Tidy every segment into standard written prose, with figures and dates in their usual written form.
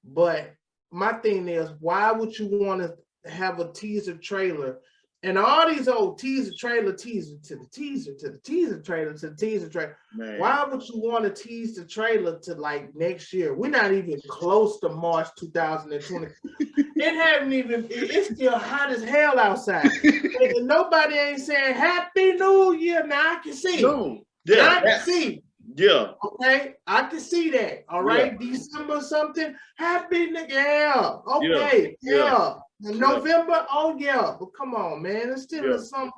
But my thing is, why would you want to have a teaser trailer and all these old teaser trailer to the teaser to the teaser trailer to the teaser trailer? Man. Why would you want to tease the trailer to like next year? We're not even close to March 2020. It haven't even. It's still hot as hell outside. And nobody ain't saying Happy New Year. Now I can see. No. Yeah. Now I can see. Yeah. Okay, I can see that. All right, yeah. December something. Happy New Year. Okay, yeah. November. Oh yeah. But come on, man. It's still in the summer.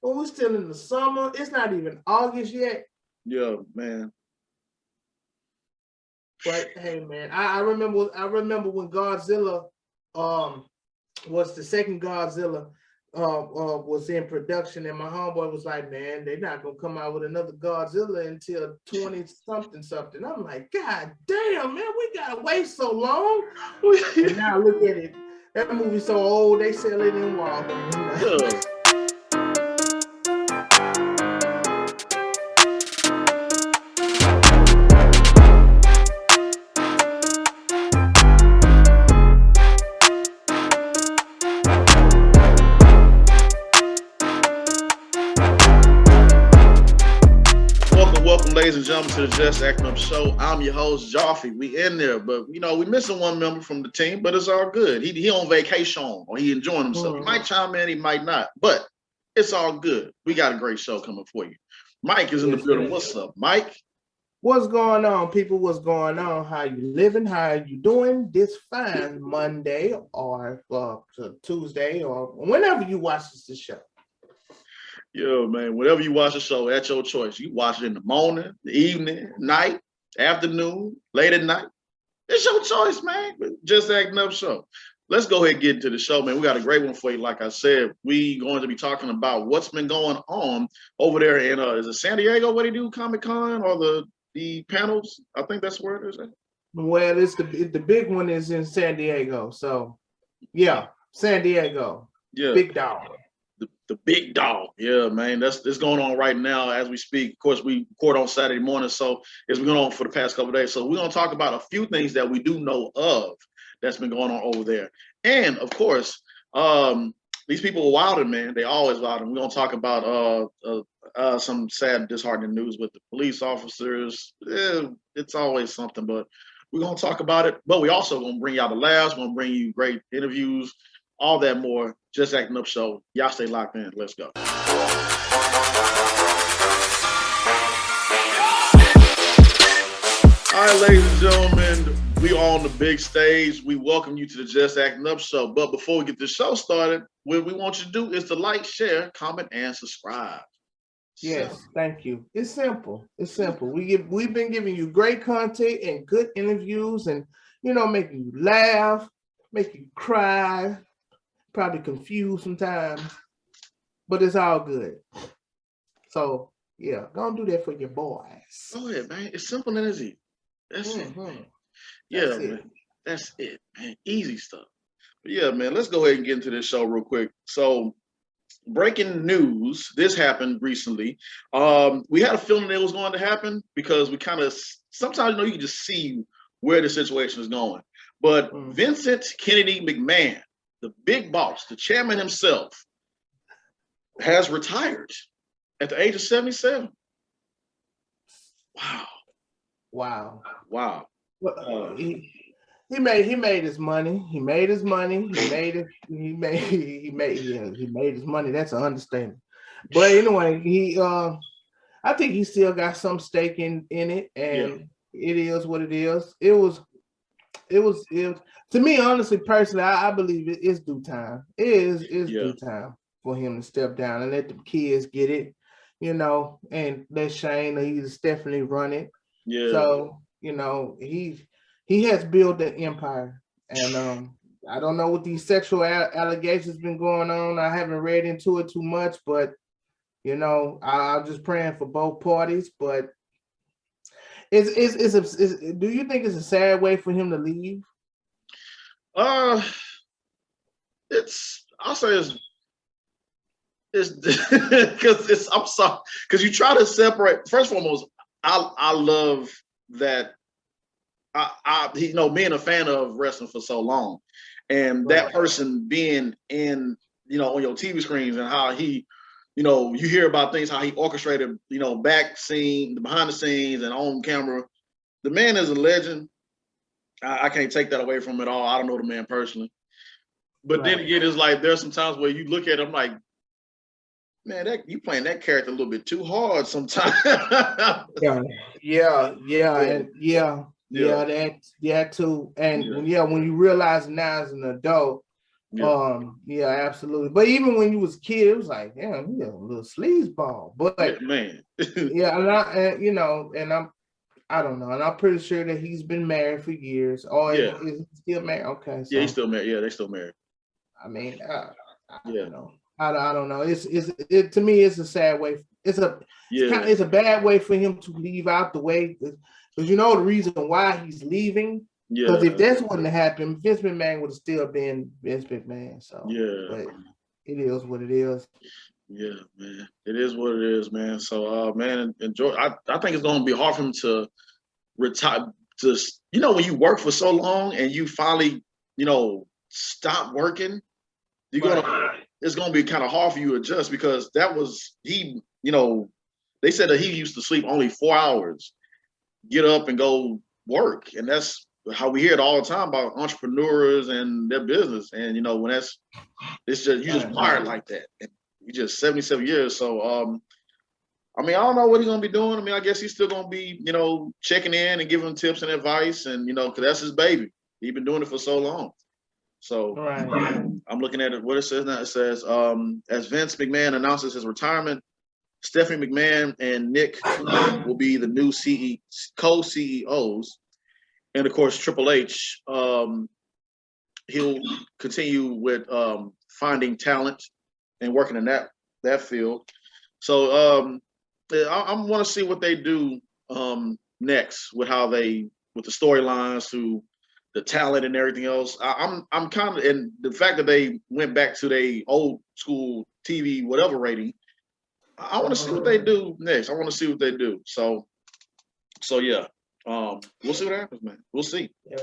Well, we're still in the summer. It's not even August yet. Yeah, man. But hey, man, I remember when Godzilla was the second Godzilla was in production, and my homeboy was like, man, they're not gonna come out with another Godzilla until 20 something. I'm like, God damn, man, we gotta wait so long. And now look at it. That movie's so old, they sell it in Walmart. Ladies and gentlemen, to the Just Acting Up Show. I'm your host, Joffy. We in there, but we missing one member from the team, but it's all good. He on vacation or he enjoying himself. He might chime in, he might not, but it's all good. We got a great show coming for you. Mike is in the building. What's up, Mike? What's going on, people? What's going on? How you living? How you doing this fine Monday or Tuesday or whenever you watch this show? Yeah, man, whenever you watch a show, at your choice. You watch it in the morning, the evening, night, afternoon, late at night. It's your choice, man. Just Acting Up Show. Let's go ahead and get into the show, man. We got a great one for you. Like I said, we going to be talking about what's been going on over there in, is it San Diego? What do you do, Comic-Con or the panels? I think that's where it is. Well, it's the big one is in San Diego. So, yeah, San Diego. Yeah. Big dog. The big dog. Yeah, man. That's going on right now as we speak. Of course, we record on Saturday morning, so it's been going on for the past couple of days. So we're going to talk about a few things that we do know of that's been going on over there. And, of course, these people are wilding, man. They always wilding. We're going to talk about some sad, disheartening news with the police officers. It's always something, but we're going to talk about it. But we also going to bring y'all the laughs. We're going to bring you great interviews, all that more. Just Acting Up Show. Y'all stay locked in. Let's go. All right, ladies and gentlemen, we are on the big stage. We welcome you to the Just Acting Up Show. But before we get the show started, what we want you to do is to like, share, comment, and subscribe. Yes, thank you. It's simple. It's simple. We've been giving you great content and good interviews, and making you laugh, make you cry. Probably confused sometimes, but it's all good. So yeah, don't do that for your boys. Go ahead, man. It's simple and easy. That's it. Yeah, man. That's it, man. Easy stuff. But yeah, man, let's go ahead and get into this show real quick. So, breaking news. This happened recently. We had a feeling it was going to happen because we kind of sometimes you can just see where the situation is going. But Vincent Kennedy McMahon, the big boss, the chairman himself, has retired at the age of 77. Wow. Well, he made his money. He made his money. He made his money. That's an understatement. But anyway, I think he still got some stake in it, and it is what it is. It was to me, honestly, personally, I believe it is due time. It is due time for him to step down and let the kids get it, and let Shane or either Stephanie run it. Yeah. So, he has built an empire. And I don't know what these sexual allegations been going on. I haven't read into it too much, but I'm just praying for both parties. But do you think it's a sad way for him to leave? I'll say it's because I'm sorry, because you try to separate. First and foremost, I love that. you know, being a fan of wrestling for so long, and that person being in, you know, on your TV screens, and how he, you know, you hear about things, how he orchestrated, you know, behind the scenes and on camera. The man is a legend. I can't take that away from him at all. I don't know the man personally. But then again, it's like there's some times where you look at him like, man, that you playing that character a little bit too hard sometimes. Yeah, that too. And when you realize now as an adult, absolutely. But even when you was a kid, it was like, damn, you a little sleazeball. But man, I don't know, and I'm pretty sure that he's been married for years. Or is he still married? Okay, so he's still married. Yeah, they still married. I mean, I don't know. I don't know. It to me, it's a sad way. It's a bad way for him to leave out the way, because you know the reason why he's leaving. Because if that's wouldn't have happened, Vince McMahon would have still been Vince McMahon. So but it is what it is. Yeah, man. It is what it is, man. So man, enjoy. I think it's gonna be hard for him to retire. Just, you know, when you work for so long and you finally, you know, stop working, it's gonna be kind of hard for you to adjust, because he, you know, they said that he used to sleep only 4 hours, get up and go work. And that's how we hear it all the time about entrepreneurs and their business. And, you know, when it's just, you just wired like that. And you just 77 years. So, I mean, I don't know what he's going to be doing. I mean, I guess he's still going to be, you know, checking in and giving tips and advice. And, you know, because that's his baby. He's been doing it for so long. So I'm looking at it. What it says now, it says, as Vince McMahon announces his retirement, Stephanie McMahon and Nick will be the new co-CEOs. And of course, Triple H, he'll continue with finding talent and working in that field. So I want to see what they do next with the storylines, to the talent and everything else. I'm kind of, and the fact that they went back to their old school TV whatever rating, I want to see what they do next. I want to see what they do. So yeah. We'll see what happens, man. We'll see. Yeah,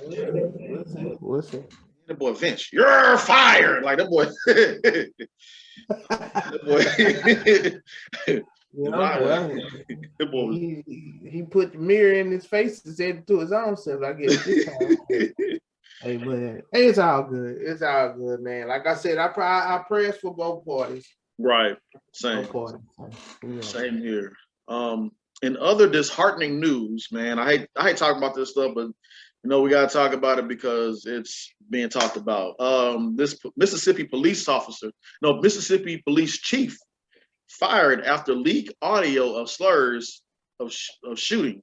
we'll see. That boy Vince, you're fired. Like that boy. That boy. He put the mirror in his face and said it to his own self. I guess this time. Hey, man, it's all good. It's all good, man. Like I said, I prayers for both parties. Right. Same. Both parties. Yeah. Same here. In other disheartening news, man, I hate talking about this stuff, but you know we gotta talk about it because it's being talked about. This Mississippi police chief fired after leak audio of slurs of shooting,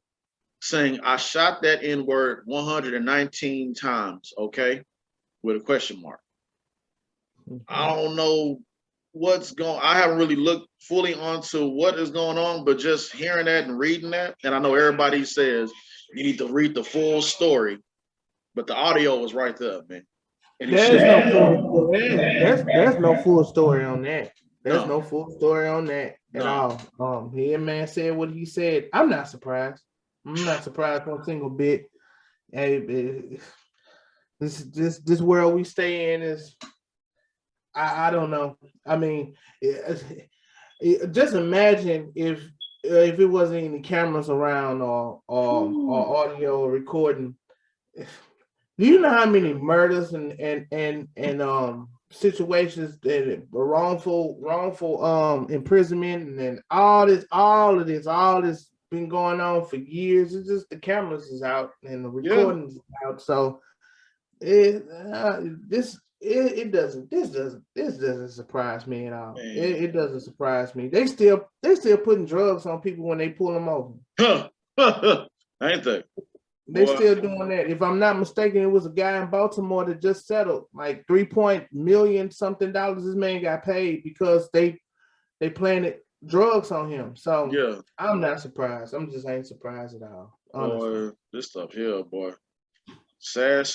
saying, "I shot that N-word 119 times." Okay, with a question mark. I don't know I haven't really looked fully onto what is going on, but just hearing that and reading that, and I know everybody says you need to read the full story, but the audio was right there, man. And there's no full story on that. There's no full story on that at all. Here, man, said what he said. I'm not surprised. I'm not surprised one single bit. Hey, this world we stay in is, I don't know. I mean, just imagine if it wasn't any cameras around or audio recording. Do you know how many murders and situations that wrongful imprisonment and all this been going on for years? It's just the cameras is out and the recordings is out. So this doesn't surprise me at all. It doesn't surprise me. They still putting drugs on people when they pull them over. Ain't they? They still doing that. If I'm not mistaken, it was a guy in Baltimore that just settled like $3 million something. This man got paid because they planted drugs on him. So I'm not surprised. I'm just ain't surprised at all. Honestly. Boy, this stuff here, boy. Sad,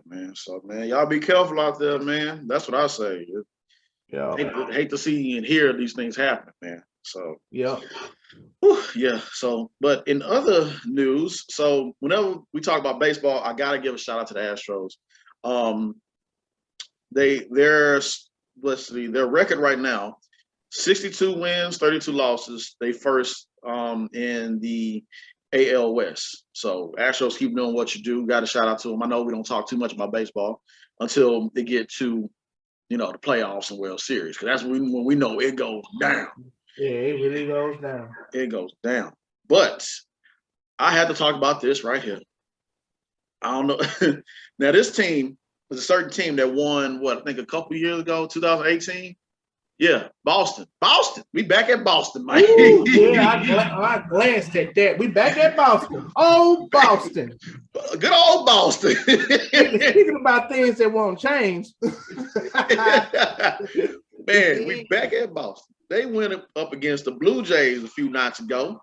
man. So, man, y'all be careful out there, man. That's what I say. Yeah. Hate to see and hear these things happen, man. So yeah. Yeah. So, but in other news, so whenever we talk about baseball, I gotta give a shout out to the Astros. Um, there's let's see, their record right now, 62 wins, 32 losses. They first in the AL West. So Astros keep doing what you do. Got a shout out to them. I know we don't talk too much about baseball until they get to the playoffs and World Series, because that's when we know it goes down. Yeah, it really goes down. It goes down. But I had to talk about this right here. I don't know. Now, this team was a certain team that won, I think a couple years ago, 2018. Yeah, Boston. Boston. We back at Boston, Mike. Ooh, yeah, I glanced at that. We back at Boston. Oh, Boston. Good old Boston. Speaking about things that won't change. Man, we back at Boston. They went up against the Blue Jays a few nights ago.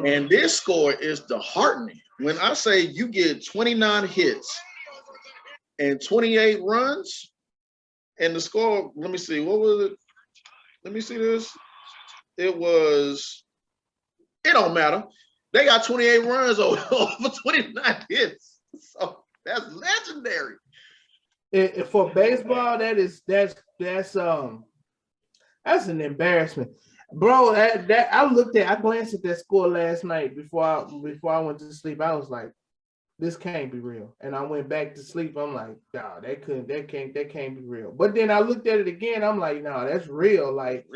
And this score is disheartening. When I say you get 29 hits and 28 runs, and the score, let me see, what was it? Let me see this. It don't matter. They got 28 runs over 29 hits. So that's legendary. For baseball, that's an embarrassment. Bro, I glanced at that score last night before I went to sleep. I was like, this can't be real. And I went back to sleep. I'm like, nah, that can't be real. But then I looked at it again. I'm like, no, that's real. Like,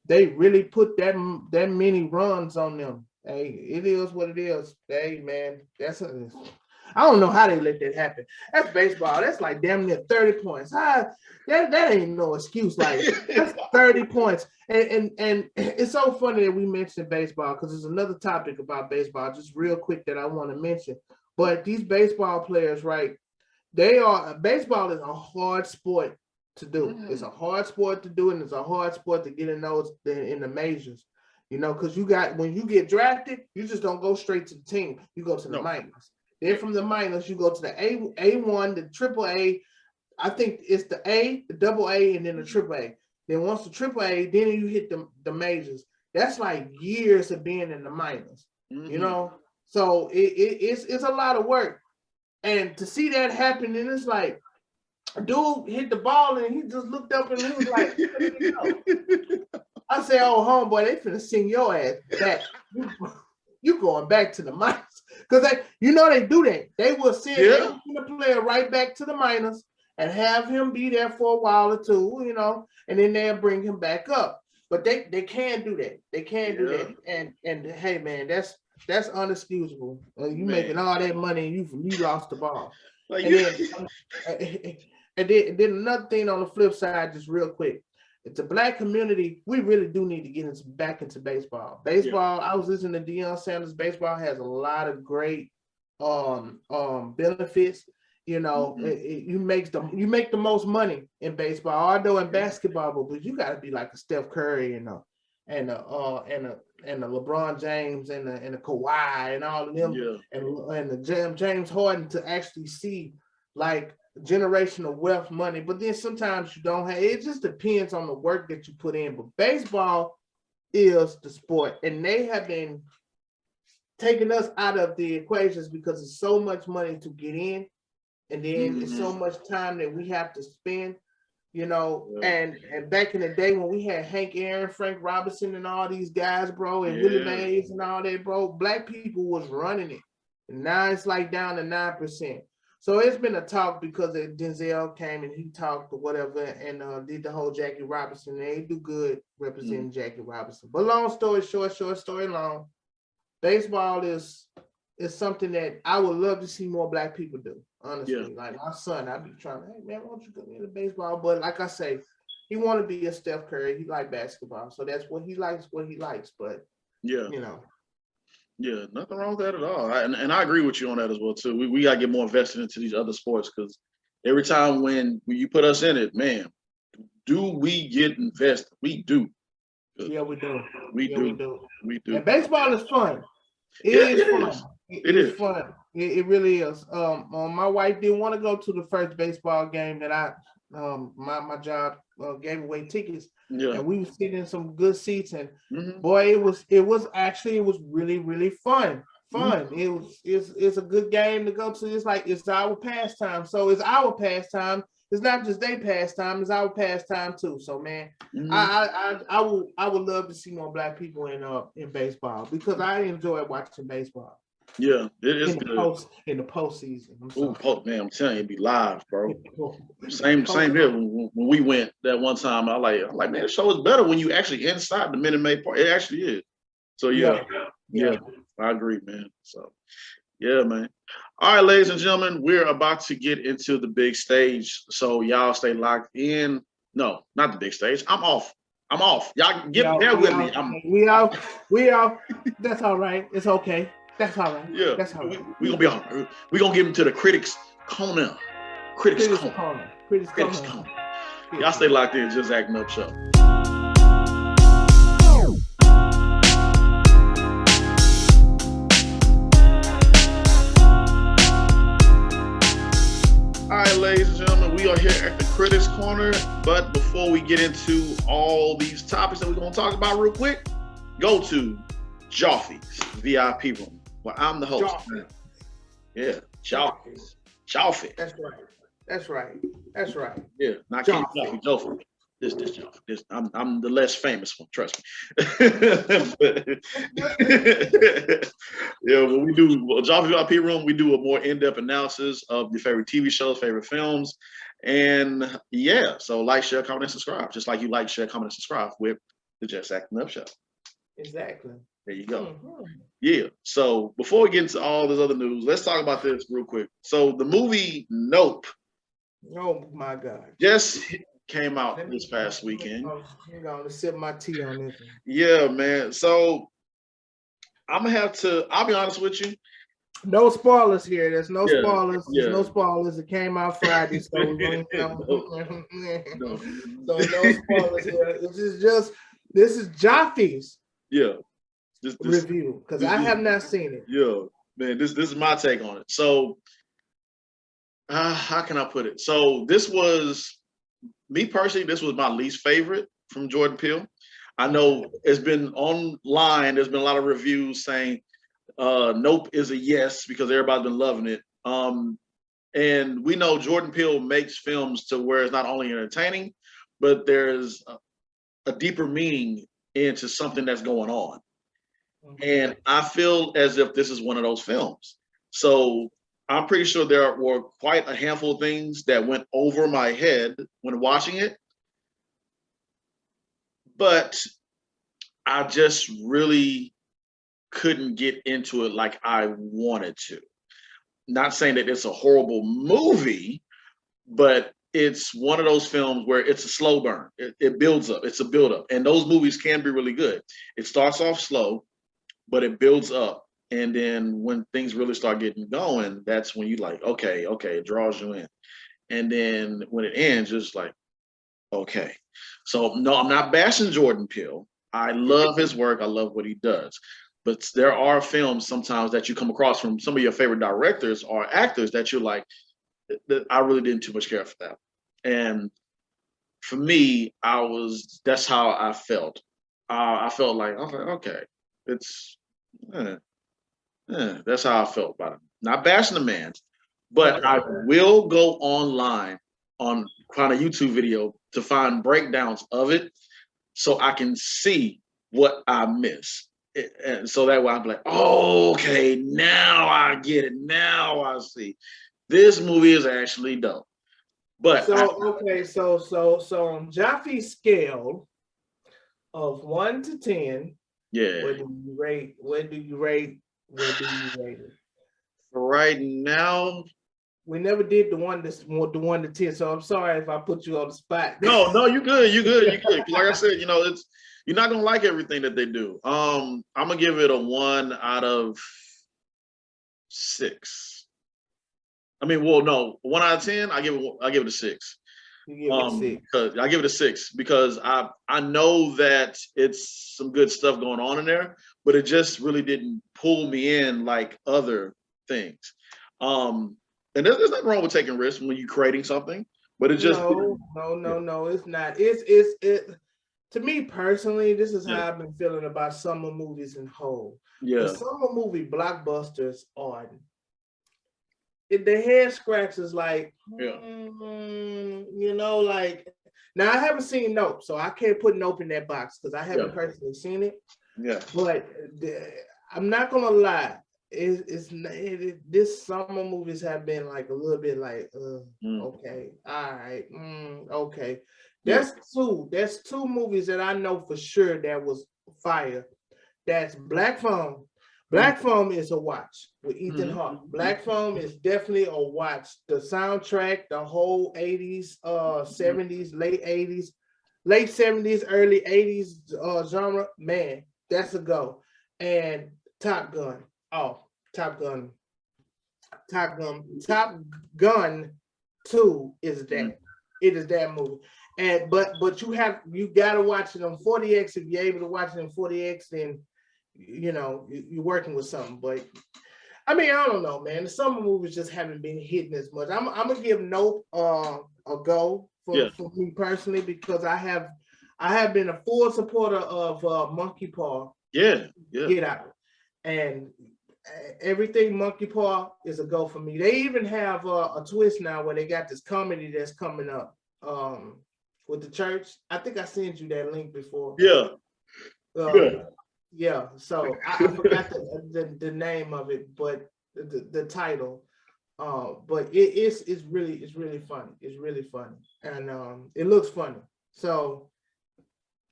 they really put that many runs on them. Hey, it is what it is. Hey, man, I don't know how they let that happen. That's baseball. That's like damn near 30 points. That ain't no excuse. Like, that's 30 points. And it's so funny that we mentioned baseball, because there's another topic about baseball just real quick that I want to mention. But these baseball players, right, baseball is a hard sport to do. It's a hard sport to do, and it's a hard sport to get in the majors. Because when you get drafted, you just don't go straight to the team. You go to the minors. Then from the minors, you go to the A1, the triple A. I think it's the A, the double A, and then the triple A. Then once the triple A, then you hit the majors. That's like years of being in the minors, So it's a lot of work. And to see that happen, and it's like, dude hit the ball and he just looked up and he was like, I say, oh, homeboy, they finna sing your ass back. You going back to the minors. Because they do that. They will send the player right back to the minors and have him be there for a while or two, and then they'll bring him back up. But they can't do that. They can't do that. And hey, man, that's unexcusable. You making all that money and you lost the ball. Like, and then another thing on the flip side, just real quick. The Black community, we really do need to get back into baseball. I was listening to Deion Sanders. Baseball has a lot of great benefits. You make the most money in baseball, although in basketball, but you got to be like a Steph Curry and a LeBron James and a Kawhi and all of them and the James Harden to actually see like generational wealth money. But then sometimes you don't have it. Just depends on the work that you put in. But baseball is the sport, and they have been taking us out of the equations because it's so much money to get in, and then it's so much time that we have to spend. And back in the day when we had Hank Aaron, Frank Robinson, and all these guys, bro, and Willie Mays and all that, bro, Black people was running it. And now it's like down to 9%. So it's been a talk because Denzel came and he talked or whatever and did the whole Jackie Robinson. They do good representing Jackie Robinson. But long story short story long, baseball is something that I would love to see more Black people do. Honestly, like my son, I'd be trying to, hey man, why don't you go into baseball? But like I say, he want to be a Steph Curry. He like basketball, so that's what he likes. But Yeah, nothing wrong with that at all. And I agree with you on that as well too. We gotta get more invested into these other sports, because every time when you put us in it, man, do we get invested? We do. Yeah, we do. We do. And baseball is fun. It is fun. It is fun. It really is. My wife didn't want to go to the first baseball game that My job gave away tickets, Yeah. and we were sitting in some good seats. And Mm-hmm. boy, it was really fun. Mm-hmm. It's a good game to go to. It's like it's our pastime. So it's our pastime. It's not just their pastime. It's our pastime too. So man, Mm-hmm. I would love to see more black people in baseball because I enjoy watching baseball Yeah, it is good. in the postseason. I'm Ooh, sorry. man, I'm telling you, it'd be live, bro. The Same post, here. When we went that one time, I'm like, man, the show is better when you actually inside the Minute Maid Park. It actually is. So yeah, yeah, yeah. I agree, man. So yeah, man. All right, ladies and gentlemen, we're about to get into the big stage. So y'all stay locked in. No, not the big stage. I'm off. I'm off. Y'all get there with me. We are. That's all right. It's okay. That's all right. Yeah, That's all right. we gonna be all right. We gonna get into the critics corner. Critics Critics corner. corner. Critics Critics corner. corner. Y'all stay locked in. Just acting up show. All right, ladies and gentlemen, we are here at the Critics Corner. But before we get into all these topics that we're gonna talk about real quick, go to Joffy's VIP room, where I'm the host. Joffy. Yeah, Joffy's. Joffy. That's right. That's right. That's right. Yeah, not King Joffy. Joffy. This Joffy. I'm the less famous one, trust me. But, yeah, when we do Joffy VIP room, we do a more in-depth analysis of your favorite TV shows, favorite films. And yeah, so like, share, comment, and subscribe. Just like you like, share, comment, and subscribe with the Just Acting Up Show. Exactly. There you go. Mm-hmm. Yeah. So before we get into all this other news, let's talk about this real quick. So the movie Nope. Oh my God. Just came out this past weekend. I'm gonna sip my tea on this one. Yeah, man. So I'm gonna have to. I'll be honest with you. No spoilers here. There's no spoilers. Yeah. There's no spoilers. It came out Friday, so no spoilers here. This is Joffy's review because I have not seen it. Yeah, man. This is my take on it. So how can I put it? So this was me personally. This was my least favorite from Jordan Peele. I know it's been online. There's been a lot of reviews saying Nope is a yes because everybody's been loving it. And we know Jordan Peele makes films to where it's not only entertaining, but there's a deeper meaning into something that's going on. And I feel as if this is one of those films. So I'm pretty sure there were quite a handful of things that went over my head when watching it. But I just really couldn't get into it like I wanted to. Not saying that it's a horrible movie, but it's one of those films where it's a slow burn. It builds up. It's a build up. And those movies can be really good. It starts off slow, but it builds up. And then when things really start getting going, that's when you like, okay, it draws you in. And then when it ends, just like, okay. So no, I'm not bashing Jordan Peele. I love his work. I love what he does. But there are films sometimes that you come across from some of your favorite directors or actors that you're like, I really didn't too much care for that. And for me, that's how I felt. I felt like, okay, it's, that's how I felt about it. Not bashing the man, but I will go online on kind of YouTube video to find breakdowns of it so I can see what I miss. And so that way I'm like, oh, okay, now I get it. Now I see. This movie is actually dope. But so on Joffy's scale of 1 to 10, yeah, where do you rate it? Right now, we never did the 1 to 10, so I'm sorry if I put you on the spot. No, you good. Like I said, you're not gonna like everything that they do. I'm gonna give it a 1 out of 6. I mean, well, no, 1 out of 10. I give it a 6. I give it a 6 because I know that it's some good stuff going on in there, but it just really didn't pull me in like other things. And there's nothing wrong with taking risks when you're creating something, But it just no, it's not. It to me personally, this is how I've been feeling about summer movies in whole. Yeah. The summer movie blockbusters are the head scratches like like now I haven't seen Nope, so I can't put Nope in that box because I haven't personally seen it. Yeah. But I'm not gonna lie. This summer movies have been like a little bit like okay, all right, okay. That's two movies that I know for sure that was fire. That's Black Phone. Black Phone is a watch with Ethan Hawke. Black Phone is definitely a watch. The soundtrack, the whole 80s, 70s, late 80s, late 70s, early 80s genre, man, that's a go. And Top Gun. Oh, Top Gun 2 is that. It is that movie. And but you gotta watch it on 40x. If you're able to watch it in 40x, then you're working with something. But I mean, I don't know, man. The summer movies just haven't been hitting as much. I'm gonna give Nope a go for me personally because I have been a full supporter of Monkey Paw. Get Out, and everything Monkey Paw is a go for me. They even have a twist now where they got this comedy that's coming up with the church. I think I sent you that link before. Yeah. So I forgot the name of it, but the title. But it's really funny. It's really funny, and it looks funny. So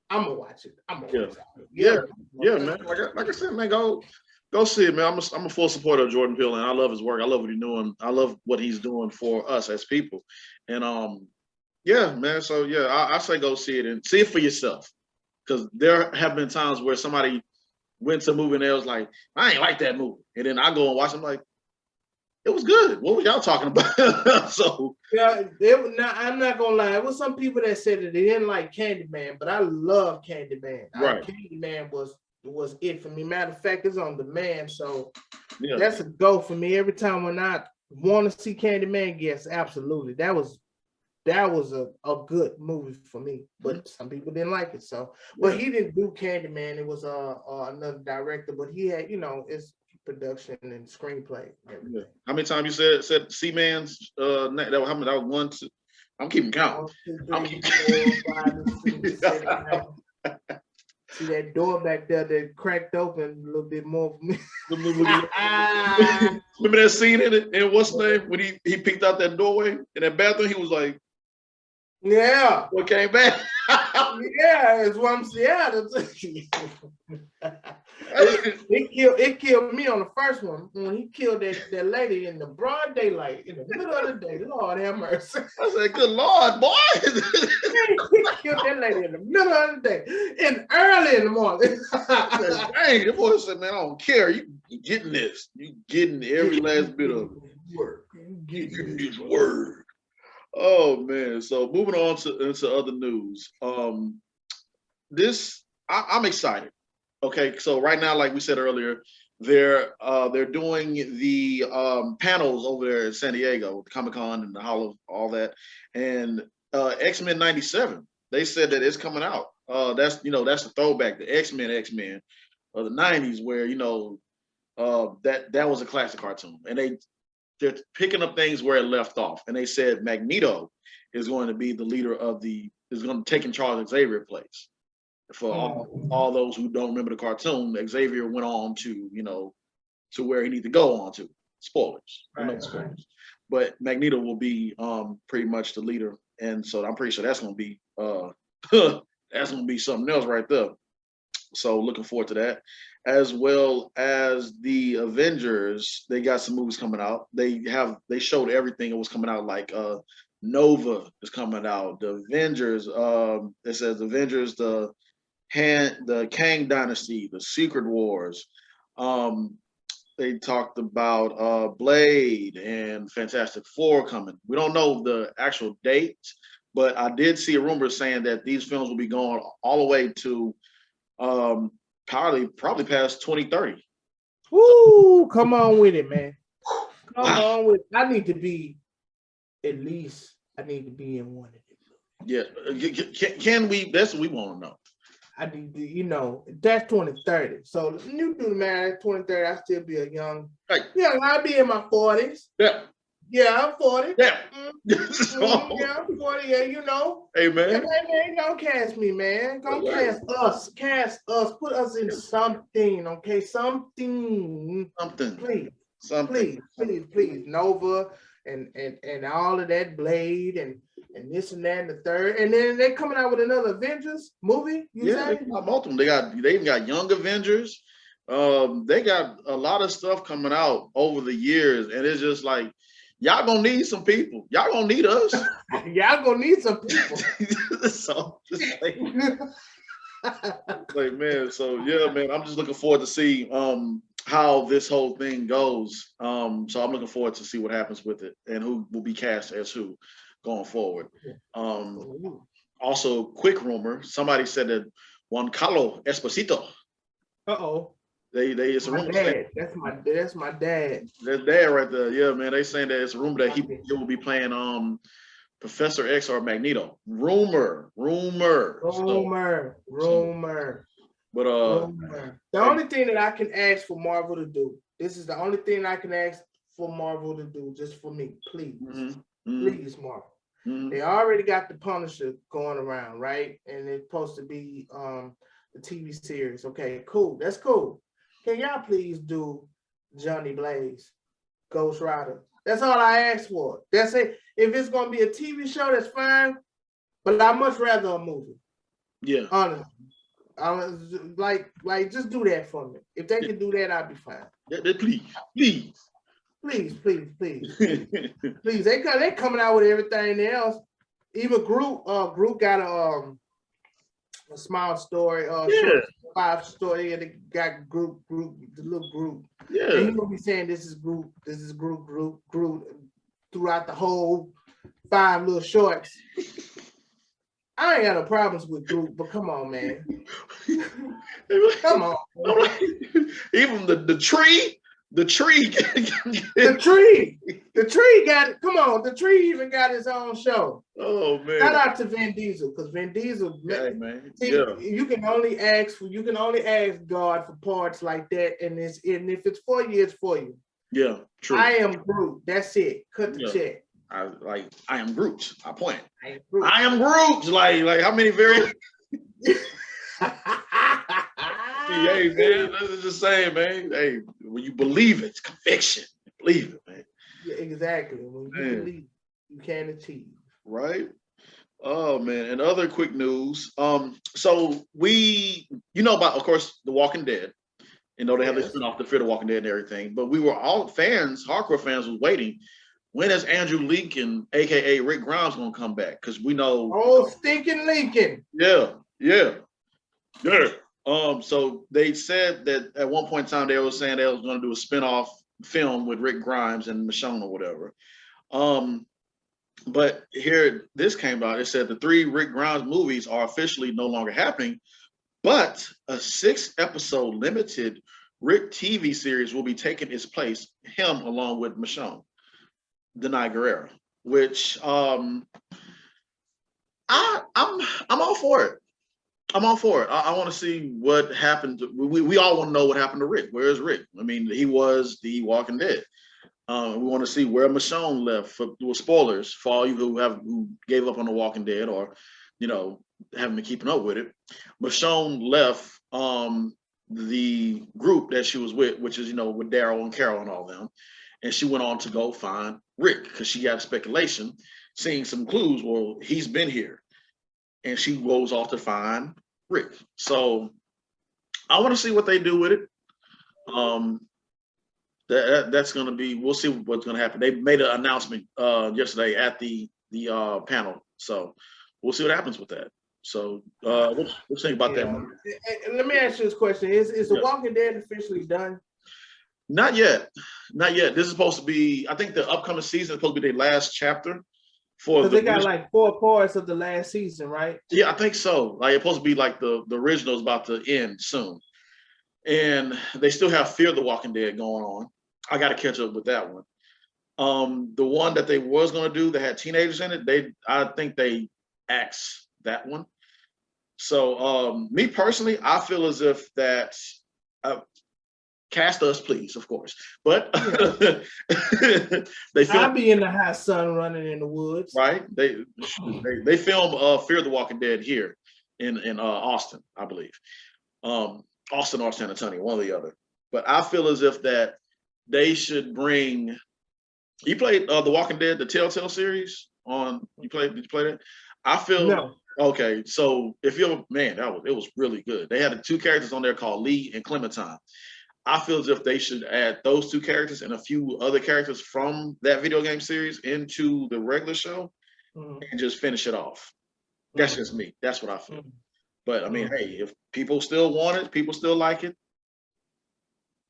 I'm gonna watch it. Man. Like I said, man, go see it, man. I'm a full supporter of Jordan Peele, and I love his work. I love what he's doing. I love what he's doing for us as people, and man. So I say go see it and see it for yourself, because there have been times where somebody went to a movie and they was like, I ain't like that movie, and then I go and watch. I'm like, it was good. What were y'all talking about? So I'm not gonna lie. There was some people that said that they didn't like Candyman, but I love Candyman. Right. Candyman was it for me. Matter of fact, it's on demand, so that's a go for me. Every time when I want to see Candyman, yes, absolutely. That was a good movie for me, but some people didn't like it. So, but he didn't do Candyman. It was another director, but he had it's production and screenplay and everything. How many times you said C-Man's name? That was 1, 2. I'm keeping count. 1, 2, 3, 4, 5, 6, 7, 8. See that door back there that cracked open a little bit more for me. Remember that scene in it? And what's the name when he peeked out that doorway in that bathroom? He was like, "Yeah, what came back?" Yeah, it's what I'm saying. It killed me on the first one when he killed that lady in the broad daylight in the middle of the day. Lord have mercy. I said, good Lord, boy. He killed that lady in the middle of the day and early in the morning. I said, dang, the boy said, man, I don't care. You getting this. You getting every last bit of work. You getting this word. Oh man! So moving on into other news. I'm excited. Okay, so right now, like we said earlier, they're doing the panels over there in San Diego, the Comic-Con and the Hall of all that, and X-Men '97. They said that it's coming out. That's a throwback, the X-Men of the '90s, where that was a classic cartoon, and they're picking up things where it left off, and they said Magneto is going to be the leader is going to take in charge of Xavier's place. For all those who don't remember the cartoon, Xavier went on to to where he needs to go on to. Spoilers, spoilers. But Magneto will be pretty much the leader, and so I'm pretty sure that's going to be that's going to be something else right there. So looking forward to that, as well as the Avengers. They got some movies coming out. They showed everything that was coming out. Like Nova is coming out. The Avengers. It says Avengers, the Kang Dynasty, the Secret Wars. They talked about Blade and Fantastic Four coming. We don't know the actual date, but I did see a rumor saying that these films will be going all the way to probably past 2030. Woo! Come on with it, man. Come on with it. I need to be at least I need to be in one of them. Yeah. Can we? That's what we want to know. I need to, that's 2030. So you do the math, 2030, I still be a young. Right. Yeah, I'll be in my 40s. Yeah. Yeah, I'm 40. Yeah. Yeah, I'm 40. Yeah, Hey, man. Yeah, man, don't cast me, man. Don't cast us. Cast us. Put us in something, okay? Something. Please. Something. Please. Nova and all of that, Blade and this and that and the third. And then they're coming out with another Avengers movie, you say? They got multiple. They even got Young Avengers. They got a lot of stuff coming out over the years, and it's just like, y'all gonna need some people. Y'all gonna need us. Y'all gonna need some people. So just like man. So yeah, man. I'm just looking forward to see how this whole thing goes. So I'm looking forward to see what happens with it and who will be cast as who going forward. Also, quick rumor. Somebody said that Juan Carlos Esposito. It's a rumor. That's my dad. That's dad right there. Yeah, man. They saying that it's a rumor that he will be playing Professor X or Magneto. Rumor. But the only thing that I can ask for Marvel to do. This is the only thing I can ask for Marvel to do, just for me, please. Please, Marvel. They already got the Punisher going around, right? And it's supposed to be the TV series. Okay, cool. That's cool. Can y'all please do Johnny Blaze, Ghost Rider? That's all I ask for. That's it. If it's gonna be a TV show, that's fine. But I much rather a movie. Yeah. Honestly. Like just do that for me. If they can do that, I'll be fine. Please. Please. Please. They coming out with everything else. Even Groot got a small story, 5 story, and they got Groot, the little Groot. Yeah. And you gonna be saying this is Groot throughout the whole 5 little shorts. I ain't got no problems with Groot, but come on, man. Come on. Even the tree. The tree got it. Come on, the tree even got his own show. Oh man! Shout out to Vin Diesel, because Vin Diesel, man. You can only ask God for parts like that, and if it's for you, it's for you. Yeah, true. I am Groot. That's it. Cut the check. I am Groot. I point. I am Groot. Like how many variants? Hey man, that's just saying, man. Hey, when you believe it, it's conviction. Believe it, man. Yeah, exactly. When you believe, you can achieve. Right. Oh man. And other quick news. So we, about, of course, The Walking Dead. They have this spin off the Fear the Walking Dead and everything. But we were all fans, hardcore fans, was waiting. When is Andrew Lincoln, aka Rick Grimes, gonna come back? Because we know. Oh, stinking Lincoln. Yeah. So they said that at one point in time they were saying they was going to do a spin-off film with Rick Grimes and Michonne or whatever. But here this came out. It said the 3 Rick Grimes movies are officially no longer happening, but a 6-episode limited Rick TV series will be taking its place, him along with Michonne, Denai Guerrero, which I'm all for it. I'm all for it. I want to see what happened. We all want to know what happened to Rick. Where is Rick? I mean, he was the Walking Dead. We want to see where Michonne left. For spoilers for all you who gave up on the Walking Dead or haven't been keeping up with it. Michonne left the group that she was with, which is with Daryl and Carol and all them, and she went on to go find Rick because she got speculation, seeing some clues. Well, he's been here. And she goes off to find Rick. So I want to see what they do with it. That's going to be, we'll see what's going to happen. They made an announcement yesterday at the panel. So we'll see what happens with that. So what do you think about that movie? Let me ask you this question. Is The Walking Dead officially done? Not yet. This is supposed to be, I think the upcoming season is supposed to be their last chapter. Because they got like 4 parts of the last season, right? Yeah, I think so. Like it's supposed to be like the original is about to end soon. And they still have Fear the Walking Dead going on. I got to catch up with that one. The one that they was gonna do that had teenagers in it, I think they axed that one. So me personally, I feel as if that cast us, please, of course. But Yeah. they film. I'll be in the hot sun running in the woods. Right? They film Fear the Walking Dead here in Austin, I believe. Austin or San Antonio, one or the other. But I feel as if that they should bring. You played The Walking Dead, the Telltale series on. Did you play that? I feel No. Okay. So if you're man, it was really good. They had the two characters on there called Lee and Clementine. I feel as if they should add those two characters and a few other characters from that video game series into the regular show and just finish it off. That's just me. That's what I feel. But I mean, hey, if people still want it, people still like it,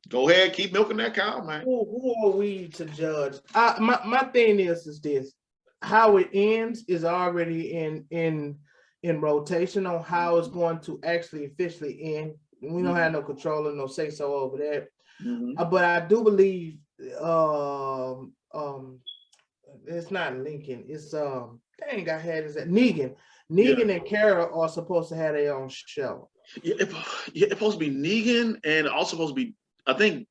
go ahead, keep milking that cow, man. Who are we to judge? My thing is this: how it ends is already in rotation on how it's going to actually officially end. We don't have no control and no say so over that. But I do believe it's not Lincoln. It's dang, I had is that Negan. Negan and Carol are supposed to have their own show. It's supposed to be Negan and also supposed to be. I think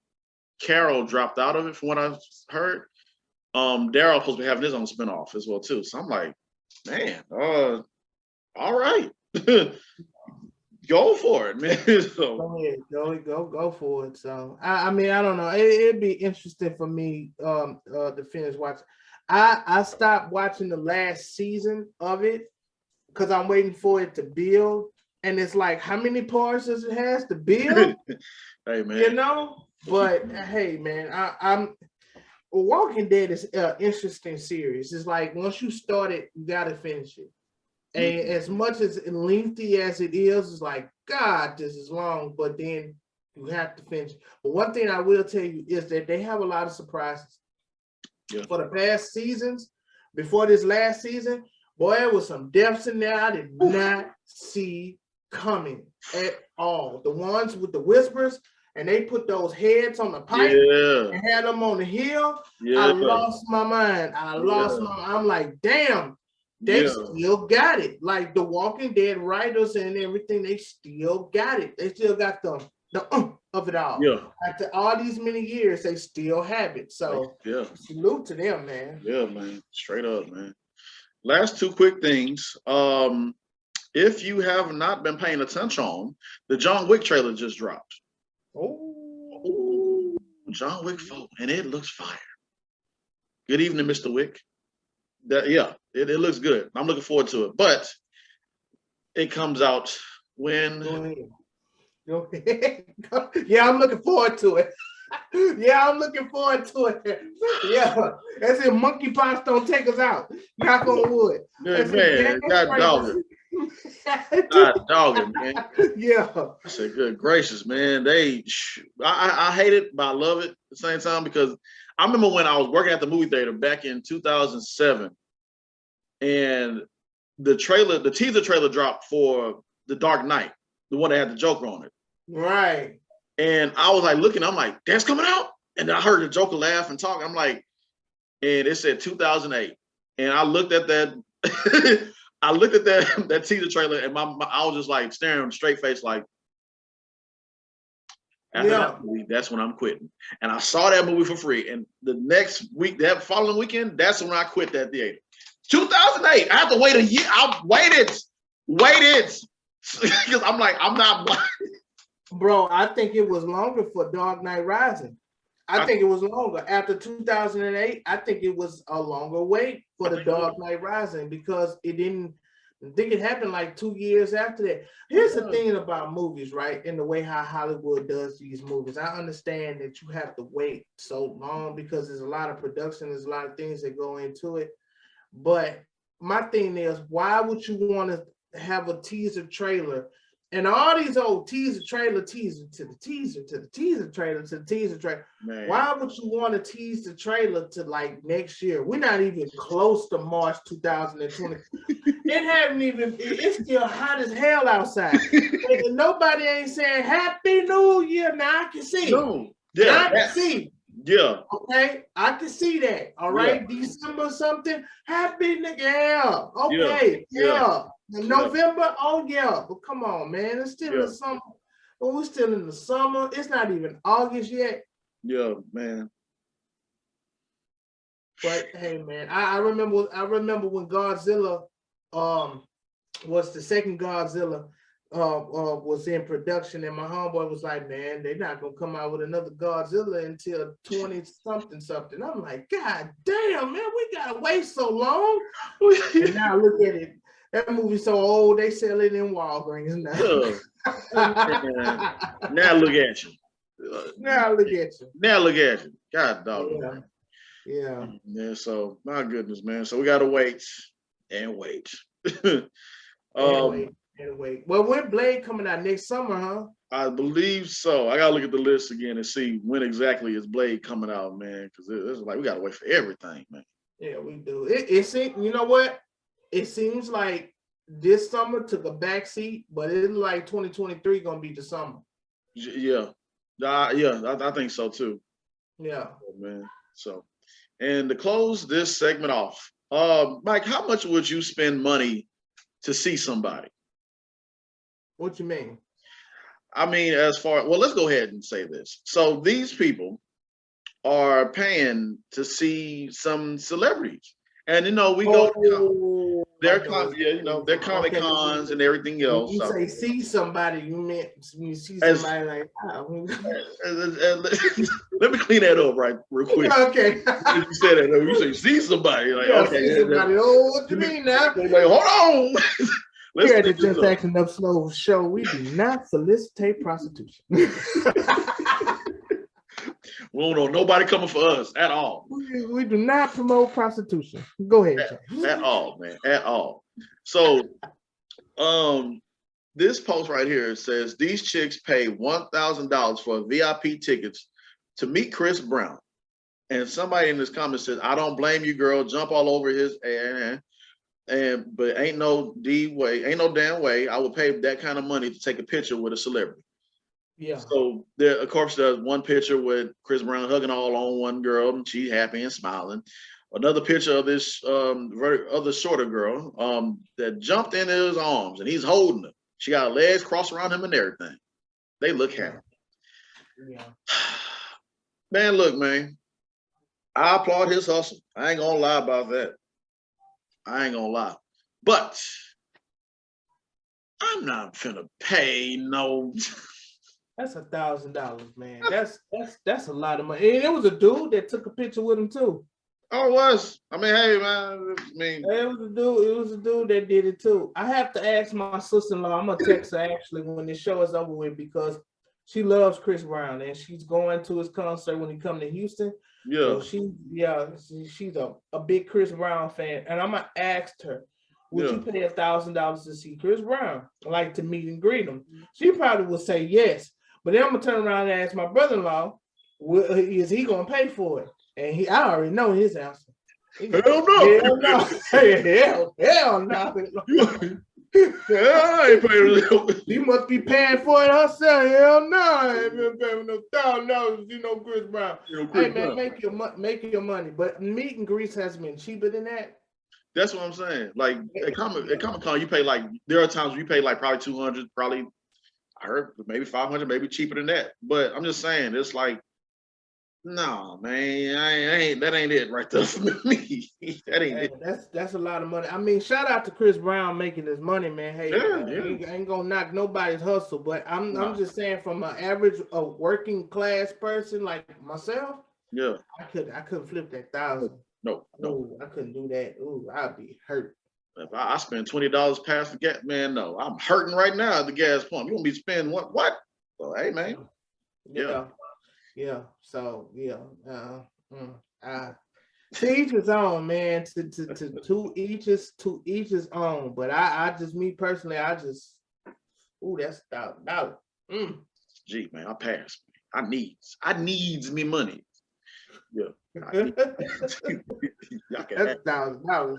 Carol dropped out of it from what I heard. Daryl's supposed to be having his own spinoff as well too. So I'm like, man, all right. Go for it, man. So, go ahead, go for it. So I mean, I don't know. It'd be interesting for me to finish watching. I stopped watching the last season of it because I'm waiting for it to build. And it's like, how many parts does it has to build? Hey man. You know? But hey man, I'm Walking Dead is an interesting series. It's like once you start it, you gotta finish it. And as much as lengthy as it is, it's like, God, this is long, but then you have to finish. But one thing I will tell you is that they have a lot of surprises. For the past seasons, before this last season, boy, there was some deaths in there I did not see coming at all. The ones with the whispers, and they put those heads on the pipe and had them on the hill. I lost my mind. I'm like, damn. They still got it. Like the Walking Dead writers and everything, they still got it. They still got the of it all. After all these many years, they still have it. So salute to them, man. Yeah, man. Straight up, man. Last two quick things. If you have not been paying attention, the John Wick trailer just dropped. Oh, John Wick 4, and it looks fire. Good evening, Mr. Wick. It looks good. I'm looking forward to it, but it comes out when. Go ahead. Yeah, I'm looking forward to it. Yeah, I'm looking forward to it. Yeah, that's if monkeypox don't take us out. Knock on wood. Good man, God dog it. God dog it, man. Yeah. I said, good gracious, man. I hate it, but I love it at the same time because I remember when I was working at the movie theater back in 2007, and the teaser trailer dropped for The Dark Knight, the one that had the Joker on it. Right. And I was like looking, I'm like, that's coming out? And I heard the Joker laugh and talk. I'm like, and it said 2008. And I looked at that, that teaser trailer, and I was just like staring straight face, like, after that movie, that's when I'm quitting. And I saw that movie for free. And the next week, that following weekend, that's when I quit that theater. 2008. I have to wait a year. I waited. Because I'm like, I'm not blind. Bro, I think it was longer for Dark Knight Rising. I think it was longer. After 2008, I think it was a longer wait for the Dark Knight Rising because it didn't. I think it happened like 2 years after that. Here's the thing about movies, right? And the way how Hollywood does these movies. I understand that you have to wait so long because there's a lot of production, there's a lot of things that go into it. But my thing is, why would you want to have a teaser trailer and all these old teaser trailer to the teaser trailer? Man. Why would you want to tease the trailer to like next year? We're not even close to March 2020. It haven't even, it's still hot as hell outside. And nobody ain't saying Happy New Year. Now I can see. No. Yeah, I can see. Yeah. Okay, I can see that. All right, yeah. December something. Happy nigga. Yeah. Okay. Yeah. November. Oh yeah. But come on, man. It's still in the summer. Well, we're still in the summer. It's not even August yet. Yeah, man. But hey, man, I remember when Godzilla was the second Godzilla was in production, and my homeboy was like, man, they're not gonna come out with another Godzilla until 20 something. I'm like, God damn, man, we gotta wait so long. And now look at it. That movie's so old, they sell it in Walgreens now. Now look at you. Now look at you. Now look at you. God dog. Yeah. Yeah. So my goodness, man. So we gotta wait and wait. Anyway, well, when Blade coming out next summer, huh? I believe so. I gotta look at the list again and see when exactly is Blade coming out, man. Because it's like we gotta wait for everything, man. Yeah, we do. It seems, you know what? It seems like this summer took a backseat, but it's like 2023 gonna be the summer. Yeah, I think so too. Yeah, man. So, and to close this segment off, Mike, how much would you spend money to see somebody? What you mean? I mean, as far, well, let's go ahead and say this. So these people are paying to see some celebrities, and we go to their their Comic Cons and everything else. When you say see somebody, you meant you see somebody like. Oh. Let me clean that up real quick. Okay. You said that. You say see somebody, like okay. See somebody. Oh, what you mean now? Like, hold on. Here at the Just Acting Upshow show, we do not solicitate prostitution. We don't know nobody coming for us at all. We do not promote prostitution. Go ahead, at all, man, at all. So, this post right here says these chicks pay $1,000 for VIP tickets to meet Chris Brown, and somebody in this comment says, "I don't blame you, girl. Jump all over his but ain't no damn way I would pay that kind of money to take a picture with a celebrity." Yeah. So there, of course, there's one picture with Chris Brown hugging all on one girl, and she's happy and smiling. Another picture of this other shorter girl that jumped in his arms, and he's holding her. She got her legs crossed around him and everything. They look happy. Yeah. Man, look, man. I applaud his hustle. I ain't gonna lie about that. I ain't gonna lie. But I'm not finna pay no. That's $1,000, man. That's a lot of money. And it was a dude that took a picture with him too. Oh, it was. I mean, hey, man. It was a dude that did it too. I have to ask my sister-in-law. I'm gonna text her actually when this show is over with because she loves Chris Brown and she's going to his concert when he come to Houston. Yeah. So she's a big Chris Brown fan, and I'm gonna ask her, would you pay $1,000 to see Chris Brown, like to meet and greet him? She probably would say yes, but then I'm gonna turn around and ask my brother-in-law, is he gonna pay for it? And I already know his answer. Hell no. Hell no. Hell no. I ain't paying. She must be paying for it herself. Hell no, I ain't been paying no $1,000. Chris Brown. Hey man, make your money. But meet and greets has been cheaper than that. That's what I'm saying. Like at Comic Con, you pay like there are times where you pay like probably $200, probably I heard maybe $500, maybe cheaper than that. But I'm just saying, it's like, no, man, that ain't it right there for me. That ain't it. That's a lot of money. I mean, shout out to Chris Brown making his money, man. Hey, I ain't gonna knock nobody's hustle, but I'm just saying from an average working class person like myself, I couldn't flip that $1,000. No. Ooh, I couldn't do that. Ooh, I'd be hurt. If I spend $20 past the gas, man, no, I'm hurting right now at the gas pump. You want me to spend what? Well, hey, man. Yeah. So to each his own, man. To each his own. But I just me personally, that's $1,000. Gee, man, I passed. I needs me money. Yeah. That's $1,000.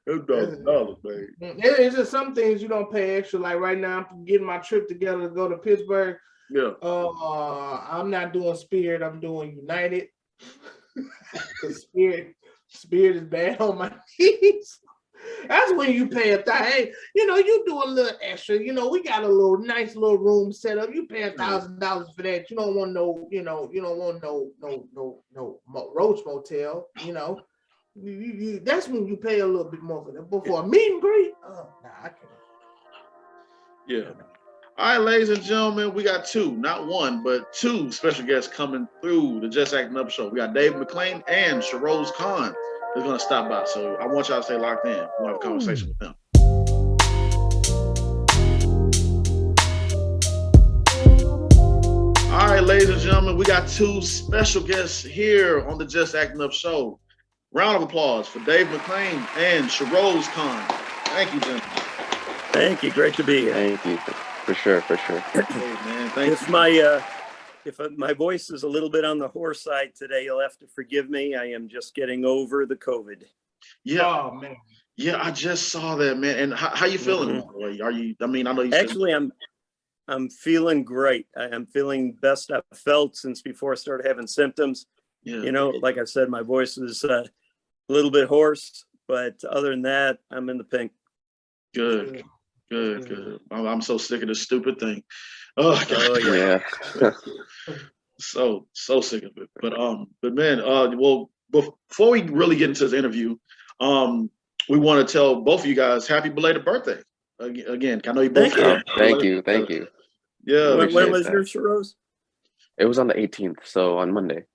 $1,000, man. It's just some things you don't pay extra. Like right now, I'm getting my trip together to go to Pittsburgh. Yeah. I'm not doing Spirit. I'm doing United. The spirit is bad on my knees. That's when you pay a hey, you do a little extra. We got a nice little room set up. You pay $1,000 for that. You don't want you don't want no Roach Motel. That's when you pay a little bit more for that. But for a meet and greet, I can't. Yeah. All right, ladies and gentlemen, we got two, not one, but two special guests coming through the Just Acting Up show. We got Dave McClain and Shahroze Khahn. They're going to stop by. So I want y'all to stay locked in. We'll have a conversation with them. All right, ladies and gentlemen, we got two special guests here on the Just Acting Up show. Round of applause for Dave McClain and Shahroze Khahn. Thank you, gentlemen. Thank you. Great to be here. Thank you. For sure. Hey, man, thank you. If my voice is a little bit on the hoarse side today, you'll have to forgive me. I am just getting over the COVID. Yeah. Oh, man. Yeah, I just saw that, man. And how you feeling? Mm-hmm. Are you? I mean, I know you. Actually, I'm feeling great. I'm feeling best I've felt since before I started having symptoms. Yeah. Like I said, my voice is a little bit hoarse, but other than that, I'm in the pink. Good. I'm so sick of this stupid thing. Oh yeah. so sick of it. But man, well, before we really get into this interview, we want to tell both of you guys happy belated birthday. Again, I know you both. Thank you. Yeah. When was your Shahroze? It was on the 18th, so on Monday.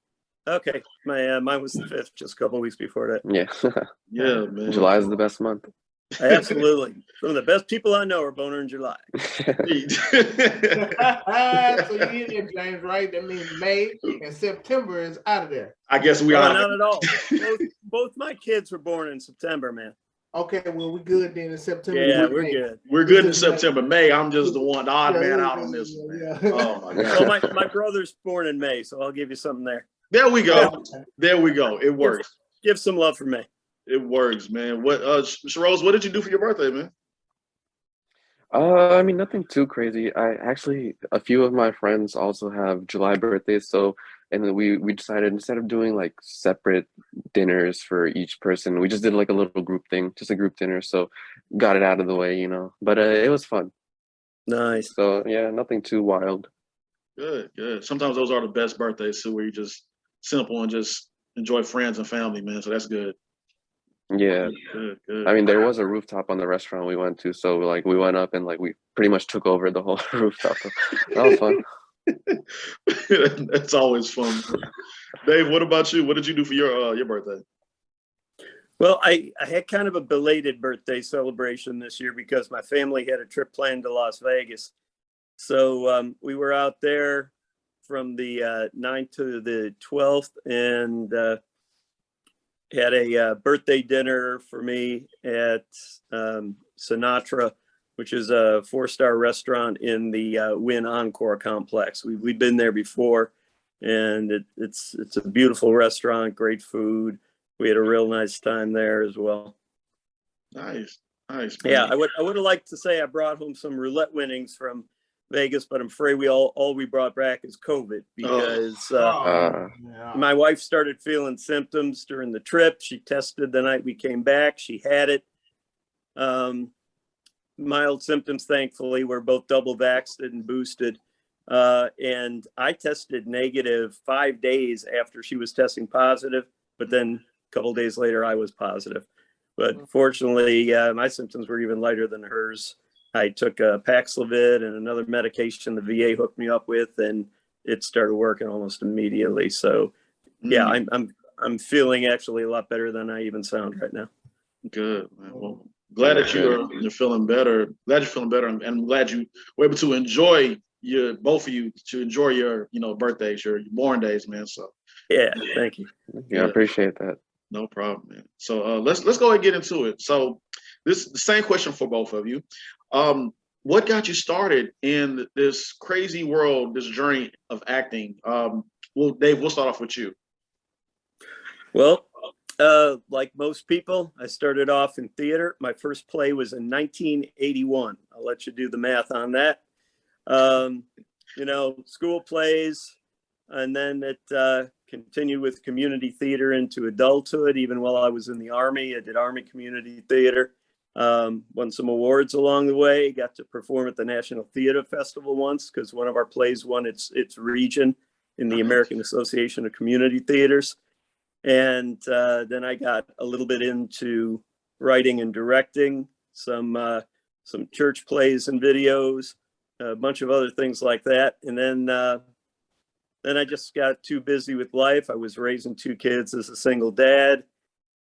Okay, mine was the 5th, just a couple of weeks before that. Yeah, man. July is the best month. Absolutely. Some of the best people I know are born in July. So you hear that, James, right? That means May and September is out of there. I guess we are. Not at all. Both my kids were born in September, man. Okay, well, we're good then in September. Yeah, we're good. We're good in September. May, I'm just the odd man out on this one. Yeah. Oh, my God. Well, my brother's born in May, so I'll give you something there. There we go. It works. Give some love for me. It works, man. What, Shahroze, what did you do for your birthday, man? I mean, nothing too crazy. A few of my friends also have July birthdays, and then we decided instead of doing like separate dinners for each person, we just did like a little group thing, just a group dinner. So got it out of the way, But it was fun. Nice. So yeah, nothing too wild. Good. Sometimes those are the best birthdays too, where you just simple and just enjoy friends and family, man. So that's good. Yeah. Good. I mean, there was a rooftop on the restaurant we went to, so like we went up and like we pretty much took over the whole rooftop. That was fun. That's always fun. Dave, what about you? What did you do for your birthday? Well, I had kind of a belated birthday celebration this year because my family had a trip planned to Las Vegas. So we were out there from the 9th to the 12th and had a birthday dinner for me at Sinatra, which is a 4-star restaurant in the Wynn Encore complex. We've been there before, and it's a beautiful restaurant, great food. We had a real nice time there as well. Nice. Man. Yeah, I would have liked to say I brought home some roulette winnings from Vegas, but I'm afraid all we brought back is COVID because my wife started feeling symptoms during the trip. She tested the night we came back. She had it. Mild symptoms, thankfully. We're both double vaxxed and boosted. And I tested negative 5 days after she was testing positive, but then a couple of days later, I was positive. But fortunately, my symptoms were even lighter than hers. I took Paxlovid and another medication the VA hooked me up with, and it started working almost immediately. So, yeah, I'm feeling actually a lot better than I even sound right now. Good, man. Well, glad that you're feeling better. Glad you're feeling better, and I'm glad you were able to enjoy both of you to enjoy your birthdays, your born days, man. So yeah, thank you. Yeah, I appreciate that. No problem, man. So let's go ahead and get into it. So this is the same question for both of you. What got you started in this crazy world, this journey of acting? Well, Dave, we'll start off with you. Well, like most people, I started off in theater. My first play was in 1981. I'll let you do the math on that. School plays, and then it continued with community theater into adulthood. Even while I was in the Army, I did Army community theater. Won some awards along the way. Got to perform at the National Theater Festival once because one of our plays won its region in the American Association of Community Theaters. And then I got a little bit into writing and directing some church plays and videos, a bunch of other things like that. And then I just got too busy with life. I was raising 2 kids as a single dad.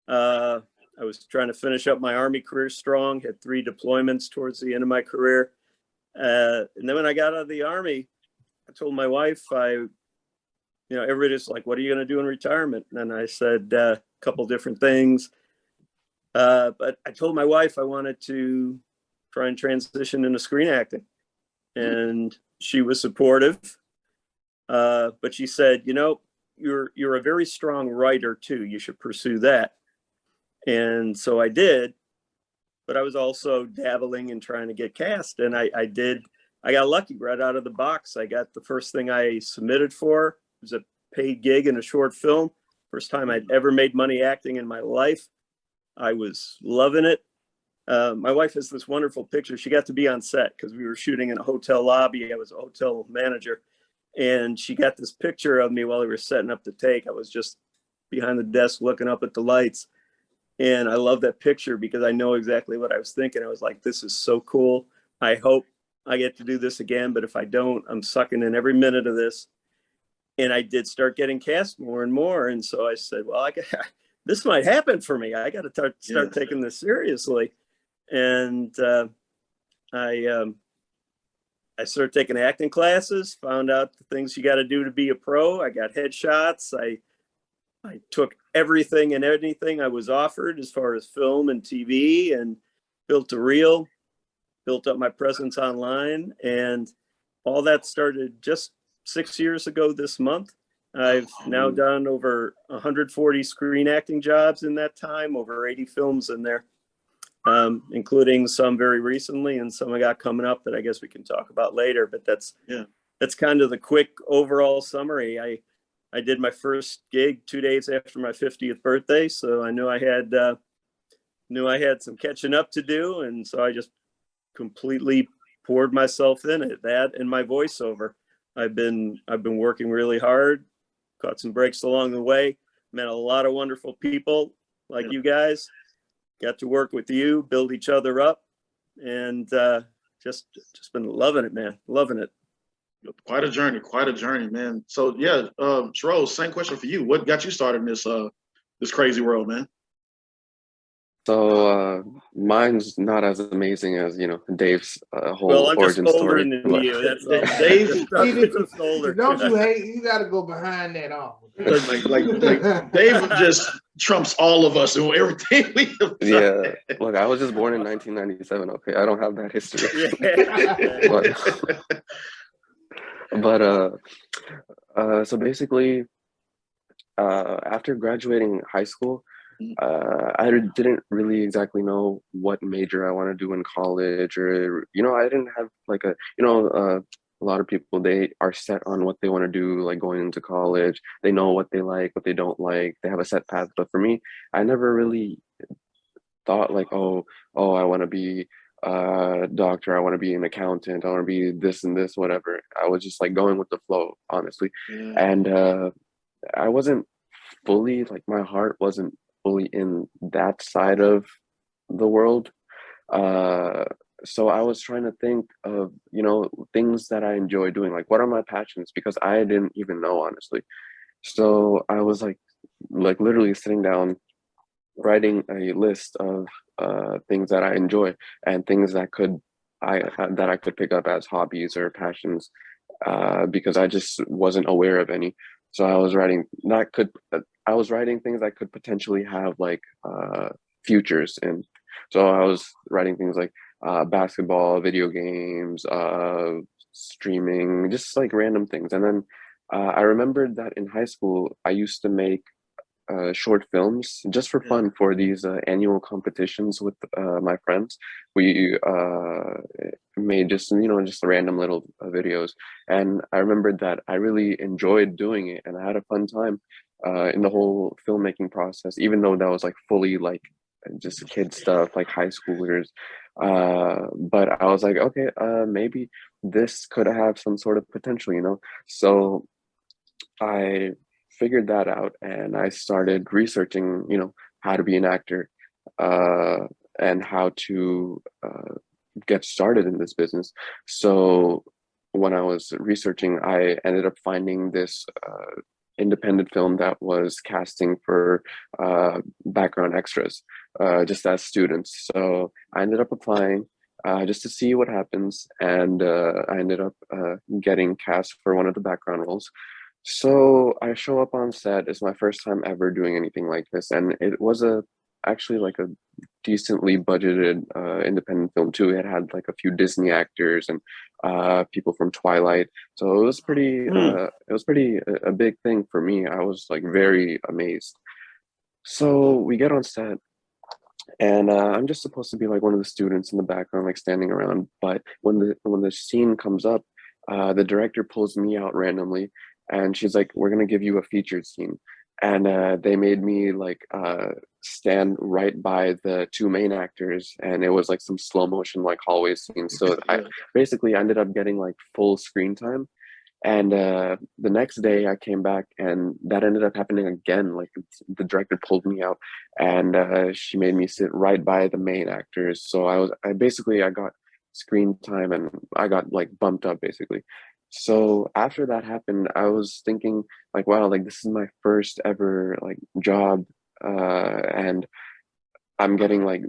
I was trying to finish up my Army career strong, had 3 deployments towards the end of my career. And then when I got out of the Army, I told my wife, everybody's like, what are you going to do in retirement? And I said a couple different things. But I told my wife I wanted to try and transition into screen acting. And she was supportive. But she said, you're a very strong writer too. You should pursue that. And so I did, but I was also dabbling in trying to get cast. And I got lucky right out of the box. I got the first thing I submitted for. It was a paid gig in a short film. First time I'd ever made money acting in my life. I was loving it. My wife has this wonderful picture. She got to be on set because we were shooting in a hotel lobby. I was a hotel manager. And she got this picture of me while we were setting up the take. I was just behind the desk looking up at the lights. And I love that picture because I know exactly what I was thinking. I was like, this is so cool. I hope I get to do this again. But if I don't, I'm sucking in every minute of this. And I did start getting cast more and more. And so I said, well, this might happen for me. I got to start taking this seriously. And I started taking acting classes, found out the things you got to do to be a pro. I got headshots. I took everything and anything I was offered as far as film and TV and built a reel, built up my presence online. And all that started just 6 years ago this month. I've now done over 140 screen acting jobs in that time, over 80 films in there, including some very recently and some I got coming up that I guess we can talk about later. But that's kind of the quick overall summary. I did my first gig 2 days after my 50th birthday, so I knew I had some catching up to do, and so I just completely poured myself in it. That and my voiceover. I've been working really hard, caught some breaks along the way, met a lot of wonderful people like you guys, got to work with you, build each other up, and just been loving it, man, loving it. Quite a journey, man. So Shahroze, same question for you. What got you started in this crazy world, man? So mine's not as amazing as Dave's whole well, I'm origin just older story. than you. That's all. Dave, just older. Don't you hate? You got to go behind that off. like Dave just trumps all of us and everything we have done. Yeah, look, I was just born in 1997. Okay, I don't have that history. But so basically, after graduating high school, I didn't really exactly know what major I want to do in college, or I didn't have like a lot of people, they are set on what they want to do, like going into college. They know what they like, what they don't like. They have a set path. But for me, I never really thought like, oh, I want to be a doctor, I want to be an accountant, I want to be this and this, whatever. I was just like going with the flow, honestly. And I wasn't fully, like, my heart wasn't fully in that side of the world. So I was trying to think of, things that I enjoy doing, like what are my passions, because I didn't even know, honestly. So I was like literally sitting down, writing a list of things that I enjoy and things that I could pick up as hobbies or passions, because I just wasn't aware of any. So I was writing things that could potentially have like futures. And so I was writing things like basketball, video games, streaming, just like random things. And then I remembered that in high school, I used to make short films just for fun for these annual competitions with my friends. We made just just random little videos, and I remembered that I really enjoyed doing it, and I had a fun time in the whole filmmaking process, even though that was like fully like just kid stuff, like high schoolers. But I was like, okay, maybe this could have some sort of potential, So I figured that out, and I started researching, how to be an actor, and how to get started in this business. So when I was researching, I ended up finding this independent film that was casting for background extras, just as students. So I ended up applying just to see what happens, and I ended up getting cast for one of the background roles. So I show up on set. It's my first time ever doing anything like this, and it was actually like a decently budgeted independent film too. It had like a few Disney actors and people from Twilight, so it was pretty a big thing for me. I was like very amazed. So we get on set, and I'm just supposed to be like one of the students in the background, like standing around. But when the scene comes up, the director pulls me out randomly, and she's like, "We're gonna give you a featured scene." And they made me like stand right by the two main actors, and it was like some slow motion like hallway scene. So I basically ended up getting like full screen time. And the next day I came back, and that ended up happening again. Like the director pulled me out, and she made me sit right by the main actors. So I got screen time, and I got like bumped up basically. So after that happened, I was thinking like, wow, like this is my first ever like job, and I'm getting like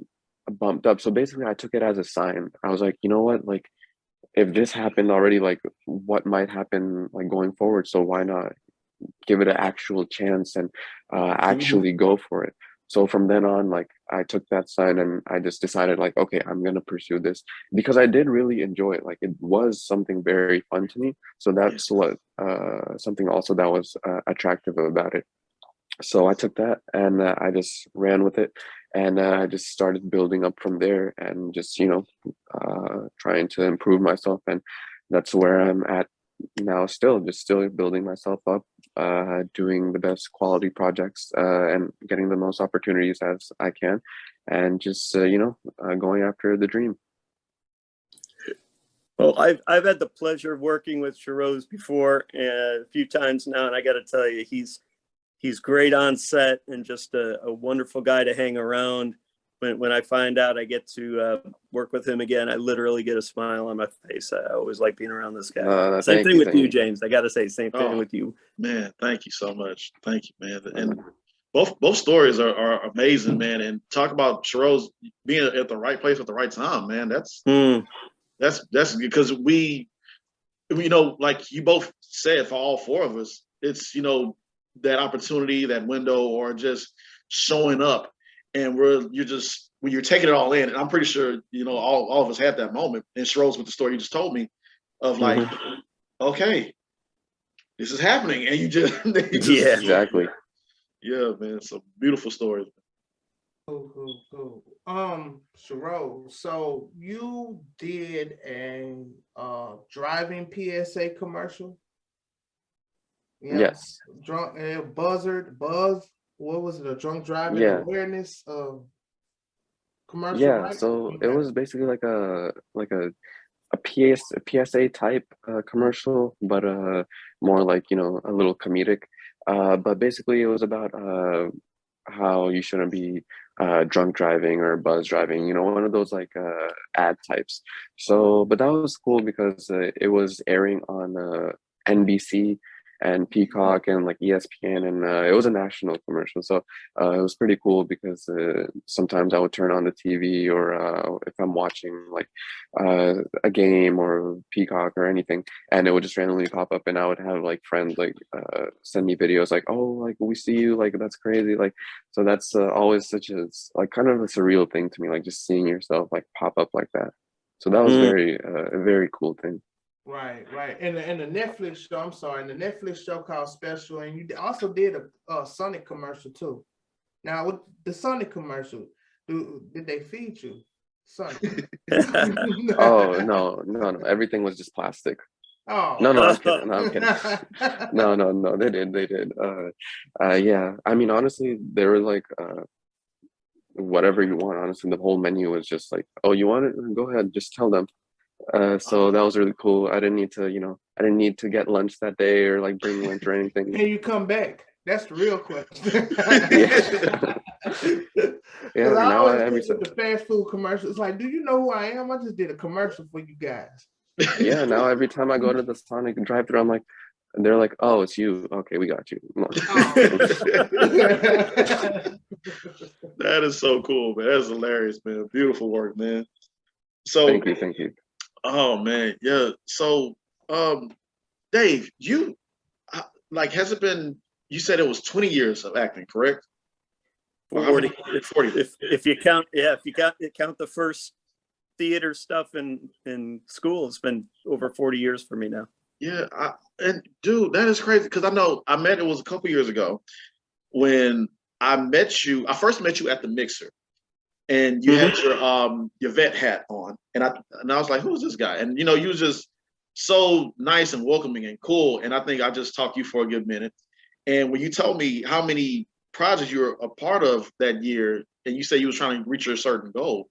bumped up. So basically I took it as a sign. I was like, you know what, like if this happened already, like what might happen like going forward? So why not give it an actual chance and actually go for it? So from then on, like I took that sign, and I just decided like, okay, I'm gonna pursue this, because I did really enjoy it. Like it was something very fun to me. So that's what something also that was attractive about it. So I took that, and I just ran with it, and I just started building up from there, and just trying to improve myself, and that's where I'm at now. Still building myself up, doing the best quality projects, and getting the most opportunities as I can, and just going after the dream. Well, I've had the pleasure of working with Shahroze before a few times now, and I got to tell you, he's great on set and just a wonderful guy to hang around. When I find out I get to work with him again, I literally get a smile on my face. I always like being around this guy. Same thing with you, James. I got to say, same thing with you. Man, thank you so much. Thank you, man. And both stories are amazing, man. And talk about Shahroze being at the right place at the right time, man. That's because we like you both said, for all four of us, it's that opportunity, that window, or just showing up, and you're taking it all in. And I'm pretty sure all of us had that moment. And Shahroze, with the story you just told me, of like, okay, this is happening, and you just exactly. Yeah, man, it's a beautiful story. Cool. Shahroze, so you did a driving PSA commercial? Yes. Drunk Buzz. What was it? A drunk driving awareness commercial? Yeah. Right? So it was basically like a PSA type commercial, but more like a little comedic. But basically, it was about how you shouldn't be drunk driving or buzz driving. One of those like ad types. So, but that was cool because it was airing on NBC and Peacock and like ESPN, and it was a national commercial. So it was pretty cool because sometimes I would turn on the TV, or if I'm watching like a game or Peacock or anything, and it would just randomly pop up, and I would have like friends like send me videos like, oh, like we see you, like that's crazy, like. So that's always such a like kind of a surreal thing to me, like just seeing yourself like pop up like that. So that was a very cool thing. Right, right. And the Netflix show, I'm sorry, and the Netflix show called Special, and you also did a Sonic commercial too. Now with the Sonic commercial, did they feed you Sonic? Oh no, everything was just plastic. Oh. No, I'm kidding. No, I'm kidding. No, they did. Yeah. I mean, honestly, they were like, whatever you want. Honestly, the whole menu was just like, oh, you want it? Go ahead, just tell them. So that was really cool. I didn't need to, I didn't need to get lunch that day or like bring lunch or anything. Can you come back? That's the real question. Yeah, I now always every think with the fast food commercials, it's like, do you know who I am? I just did a commercial for you guys. yeah, now every time I go to the Sonic drive-thru, I'm like, and they're like, oh, it's you. Okay, we got you. That is so cool, man. That's hilarious, man. Beautiful work, man. So Thank you. Oh man, yeah. So Dave, you like has it been you said it was 20 years of acting, correct? 40. 40. If you count, if you count the first theater stuff in school, it's been over 40 years for me now. Yeah, and dude, that is crazy because I know it was a couple years ago when I met you. I first met you at the Mixer, and you had your vet hat on, and I was like, who is this guy? And you know, you was just so nice and welcoming and cool. And I think I just talked to you for a good minute. And when you told me how many projects you were a part of that year, and you said you was trying to reach a certain goal,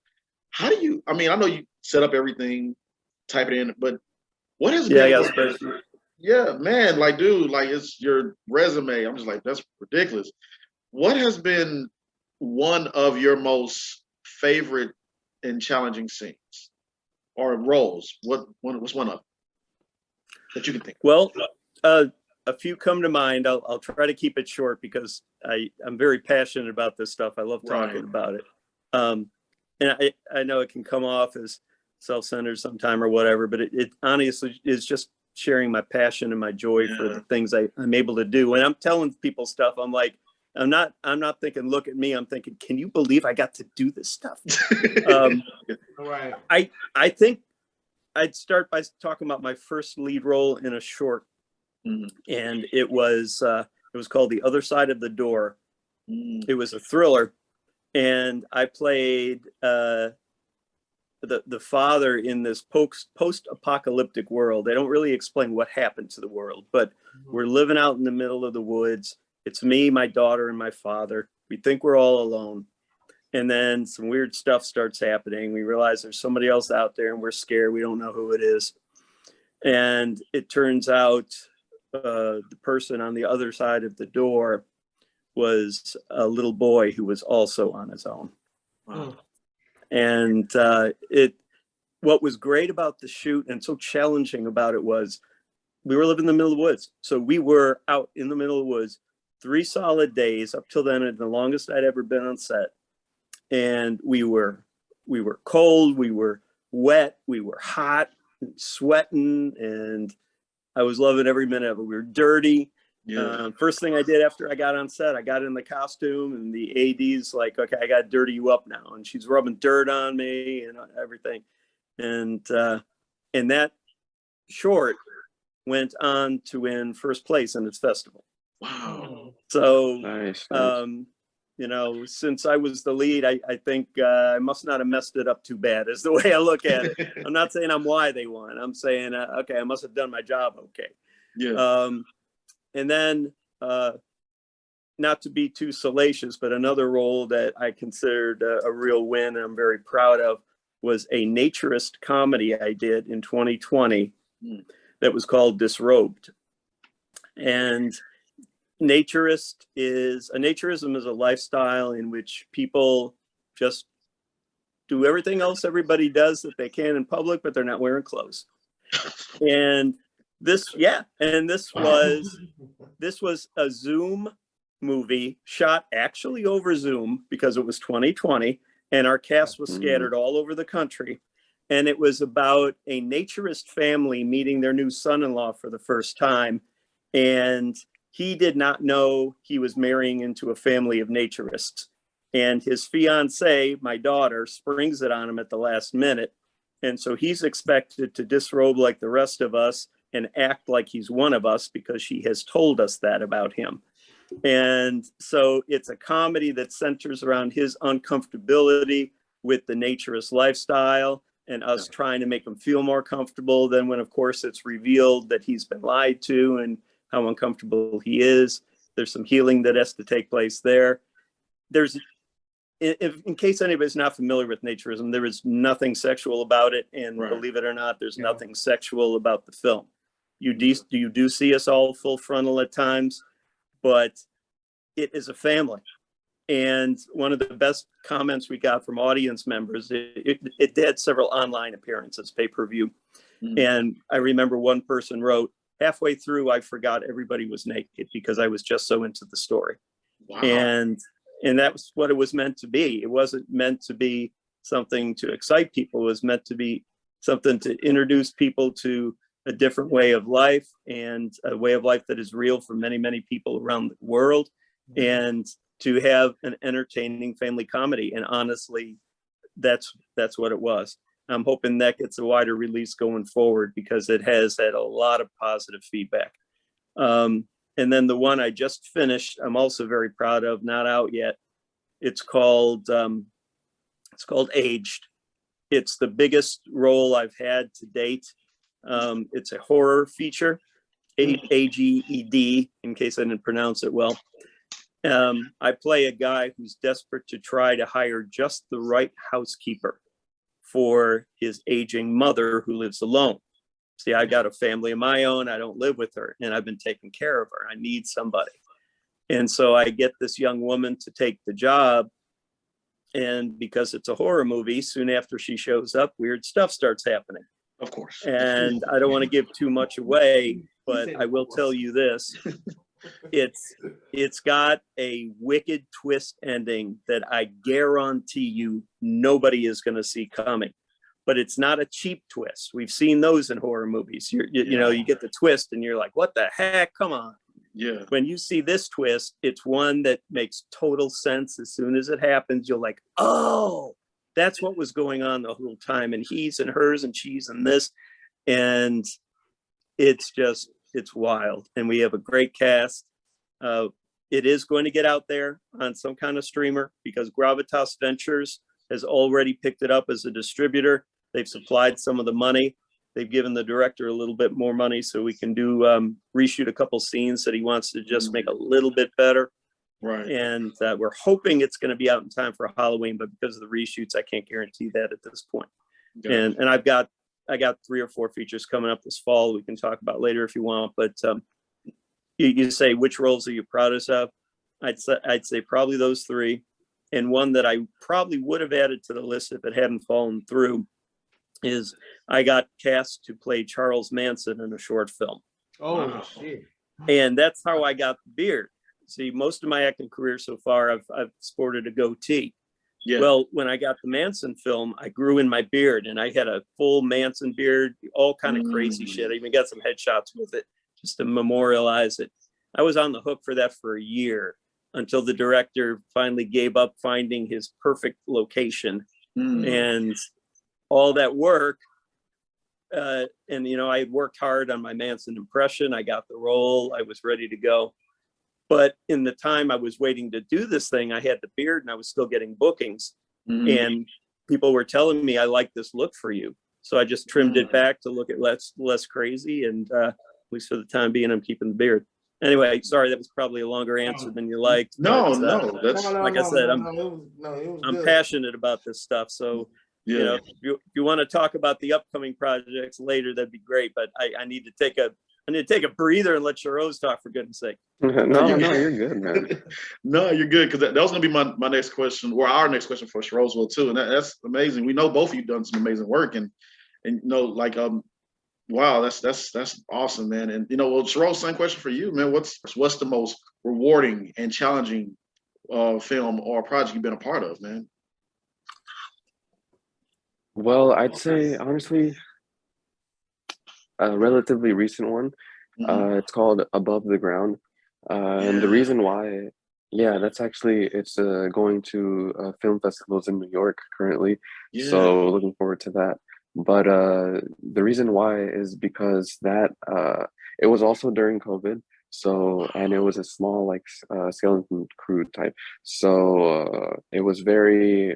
how do you? I mean, I know you set up everything, type it in, but what has been? Yeah, man, like, dude, like it's your resume. I'm just like, that's ridiculous. What has been one of your most favorite and challenging scenes or roles? What's one of them that you can think of? Well, a few come to mind. I'll try to keep it short because I'm very passionate about this stuff. I love talking about it. And I know it can come off as self-centered sometime or whatever, but it honestly is just sharing my passion and my joy for the things I'm able to do. When I'm telling people stuff, I'm like, I'm not thinking, look at me. I'm thinking, can you believe I got to do this stuff? Right. I think I'd start by talking about my first lead role in a short, and it was called The Other Side of the Door. It was a thriller, and I played the father in this post-apocalyptic world. They don't really explain what happened to the world, but we're living out in the middle of the woods. It's me, my daughter, and my father. We think we're all alone. And then some weird stuff starts happening. We realize there's somebody else out there and we're scared. We don't know who it is. And it turns out the person on the other side of the door was a little boy who was also on his own. Wow. And what was great about the shoot and so challenging about it was we were living in the middle of the woods. So we were out in the middle of the woods 3 solid days up till then, and the longest I'd ever been on set. And we were cold, we were wet, we were hot, and sweating, and I was loving every minute of it. We were dirty. First thing I did after I got on set, I got in the costume, and the AD's like, okay, I got to dirty you up now. And she's rubbing dirt on me and everything. And that short went on to win first place in its festival. Wow. So, nice. you know, since I was the lead, I think I must not have messed it up too bad is the way I look at it. I'm not saying I'm why they won. I'm saying, okay, I must have done my job okay. Yeah. And then, not to be too salacious, but another role that I considered a real win and I'm very proud of was a naturist comedy I did in 2020 that was called Disrobed. And naturism is a lifestyle in which people just do everything else everybody does that they can in public, but they're not wearing clothes. And this was a Zoom movie shot actually over Zoom because it was 2020 and our cast was scattered all over the country. And it was about a naturist family meeting their new son-in-law for the first time. And he did not know he was marrying into a family of naturists. And his fiance, my daughter, springs it on him at the last minute And so he's expected to disrobe like the rest of us and act like he's one of us because she has told us that about him. And so it's a comedy that centers around his uncomfortability with the naturist lifestyle and us trying to make him feel more comfortable. Then when, of course, it's revealed that he's been lied to and how uncomfortable he is, there's some healing that has to take place there. There's, in case anybody's not familiar with naturism, there is nothing sexual about it. And believe it or not, there's nothing sexual about the film. You do see us all full frontal at times, but it is a family. And one of the best comments we got from audience members, it had several online appearances, pay-per-view. And I remember one person wrote, halfway through, I forgot everybody was naked because I was just so into the story. Wow. And that was what it was meant to be. It wasn't meant to be something to excite people. It was meant to be something to introduce people to a different way of life, and a way of life that is real for many, many people around the world, and to have an entertaining family comedy. And honestly, that's what it was. I'm hoping that gets a wider release going forward because it has had a lot of positive feedback. And then the one I just finished, I'm also very proud of, not out yet. It's called Aged. It's the biggest role I've had to date. It's a horror feature, AGED, in case I didn't pronounce it well. I play a guy who's desperate to try to hire just the right housekeeper for his aging mother who lives alone. See, I got a family of my own. I don't live with her, and I've been taking care of her. I need somebody. And so I get this young woman to take the job. And because it's a horror movie, soon after she shows up, weird stuff starts happening. Of course. And I don't want to give too much away, but I will tell you this. It's got a wicked twist ending that I guarantee you nobody is going to see coming. But it's not a cheap twist. We've seen those in horror movies. You know, you get the twist and you're like, what the heck? Come on. Yeah. When you see this twist, it's one that makes total sense. As soon as it happens, you're like, oh, that's what was going on the whole time. And he's and hers and she's and this. And it's wild. And we have a great cast. It is going to get out there on some kind of streamer because Gravitas Ventures has already picked it up as a distributor. They've supplied some of the money. They've given the director a little bit more money so we can do reshoot a couple scenes that he wants to just make a little bit better. Right. And we're hoping it's going to be out in time for Halloween, but because of the reshoots, I can't guarantee that at this point. And I got 3 or 4 features coming up this fall we can talk about later if you want. But you say, which roles are you proudest of? I'd say probably those 3. And one that I probably would have added to the list if it hadn't fallen through is I got cast to play Charles Manson in a short film. Oh, wow. Shit. And that's how I got the beard. See, most of my acting career so far, I've sported a goatee. Yeah. Well, when I got the Manson film, I grew in my beard and I had a full Manson beard, all kind of crazy shit. I even got some headshots with it just to memorialize it. I was on the hook for that for a year until the director finally gave up finding his perfect location. And all that work, and you know, I worked hard on my Manson impression. I got the role. I was ready to go. But in the time I was waiting to do this thing, I had the beard and I was still getting bookings. And people were telling me, I like this look for you. So I just trimmed it back to look at less crazy. And at least for the time being, I'm keeping the beard. Anyway, sorry, that was probably a longer answer than you liked. No, That's like I said, I'm passionate about this stuff. So, yeah. you know, if you want to talk about the upcoming projects later, that'd be great. But I need to take a breather and let Shahroze talk, for goodness sake. No, you're good, man. No, you're good, because that was going to be my next question, or our next question for Shahroze too. And that's amazing. We know both of you done some amazing work, and you know, like wow, that's awesome, man. And you know, well, Shahroze, same question for you, man. What's the most rewarding and challenging film or project you've been a part of, man? Well, I'd say honestly, a relatively recent one. It's called Above the Ground. And the reason why, it's going to film festivals in New York currently. So looking forward to that. But the reason why is because that it was also during COVID. So, and it was a small like skeleton crew type. So it was very,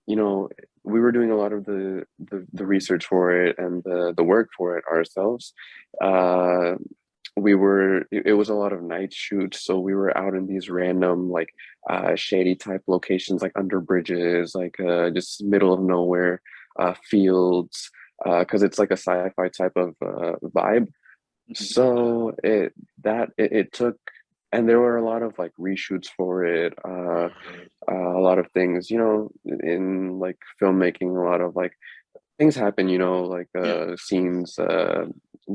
you know, we were doing a lot of the research for it and the work for it ourselves. Uh, it was a lot of night shoots, so we were out in these random like shady type locations, like under bridges, like just middle of nowhere fields, because it's like a sci-fi type of vibe. So it took, and there were a lot of like reshoots for it, a lot of things, you know, in like filmmaking, a lot of like things happen, you know, like Yeah. scenes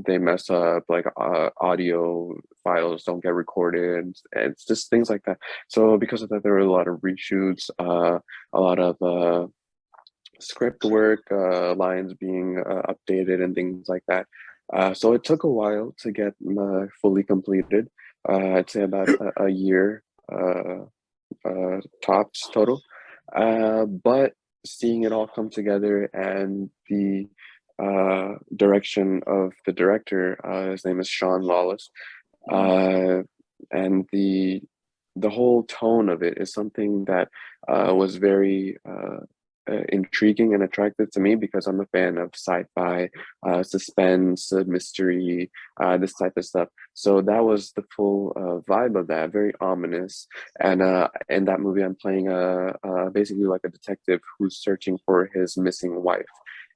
they mess up, like audio files don't get recorded. It's just things like that. So because of that, there were a lot of reshoots, a lot of script work, lines being updated and things like that. So it took a while to get fully completed. I'd say about a year tops total. But seeing it all come together and the direction of the director, his name is Sean Lawless, and the whole tone of it is something that was very intriguing and attractive to me because I'm a fan of sci-fi, suspense, mystery, this type of stuff. So that was the full vibe of that, very ominous. And in that movie, I'm playing basically like a detective who's searching for his missing wife,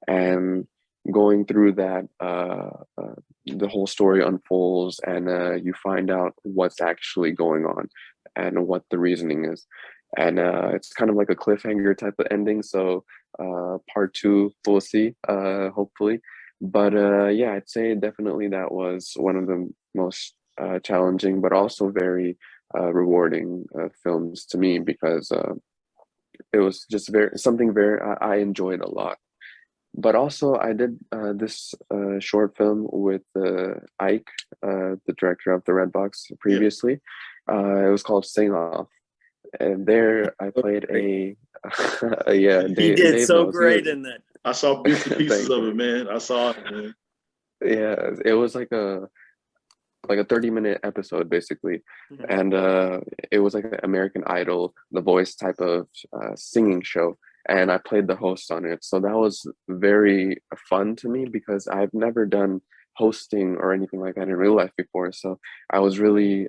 and going through that, the whole story unfolds, and you find out what's actually going on and what the reasoning is. And it's kind of like a cliffhanger type of ending. So part two, we'll see, hopefully. But yeah, I'd say definitely that was one of the most challenging, but also very rewarding films to me because it was just something very I enjoyed a lot. But also, I did this short film with Ike, the director of the Red Box previously. It was called Sing Off, and there I played a yeah. He did Dave so knows. great in that. I saw bits and pieces of it, man. I saw it, man. Yeah, it was like a 30-minute episode basically, and it was like an American Idol, The Voice type of singing show, and I played the host on it. So that was very fun to me because I've never done hosting or anything like that in real life before. So I was really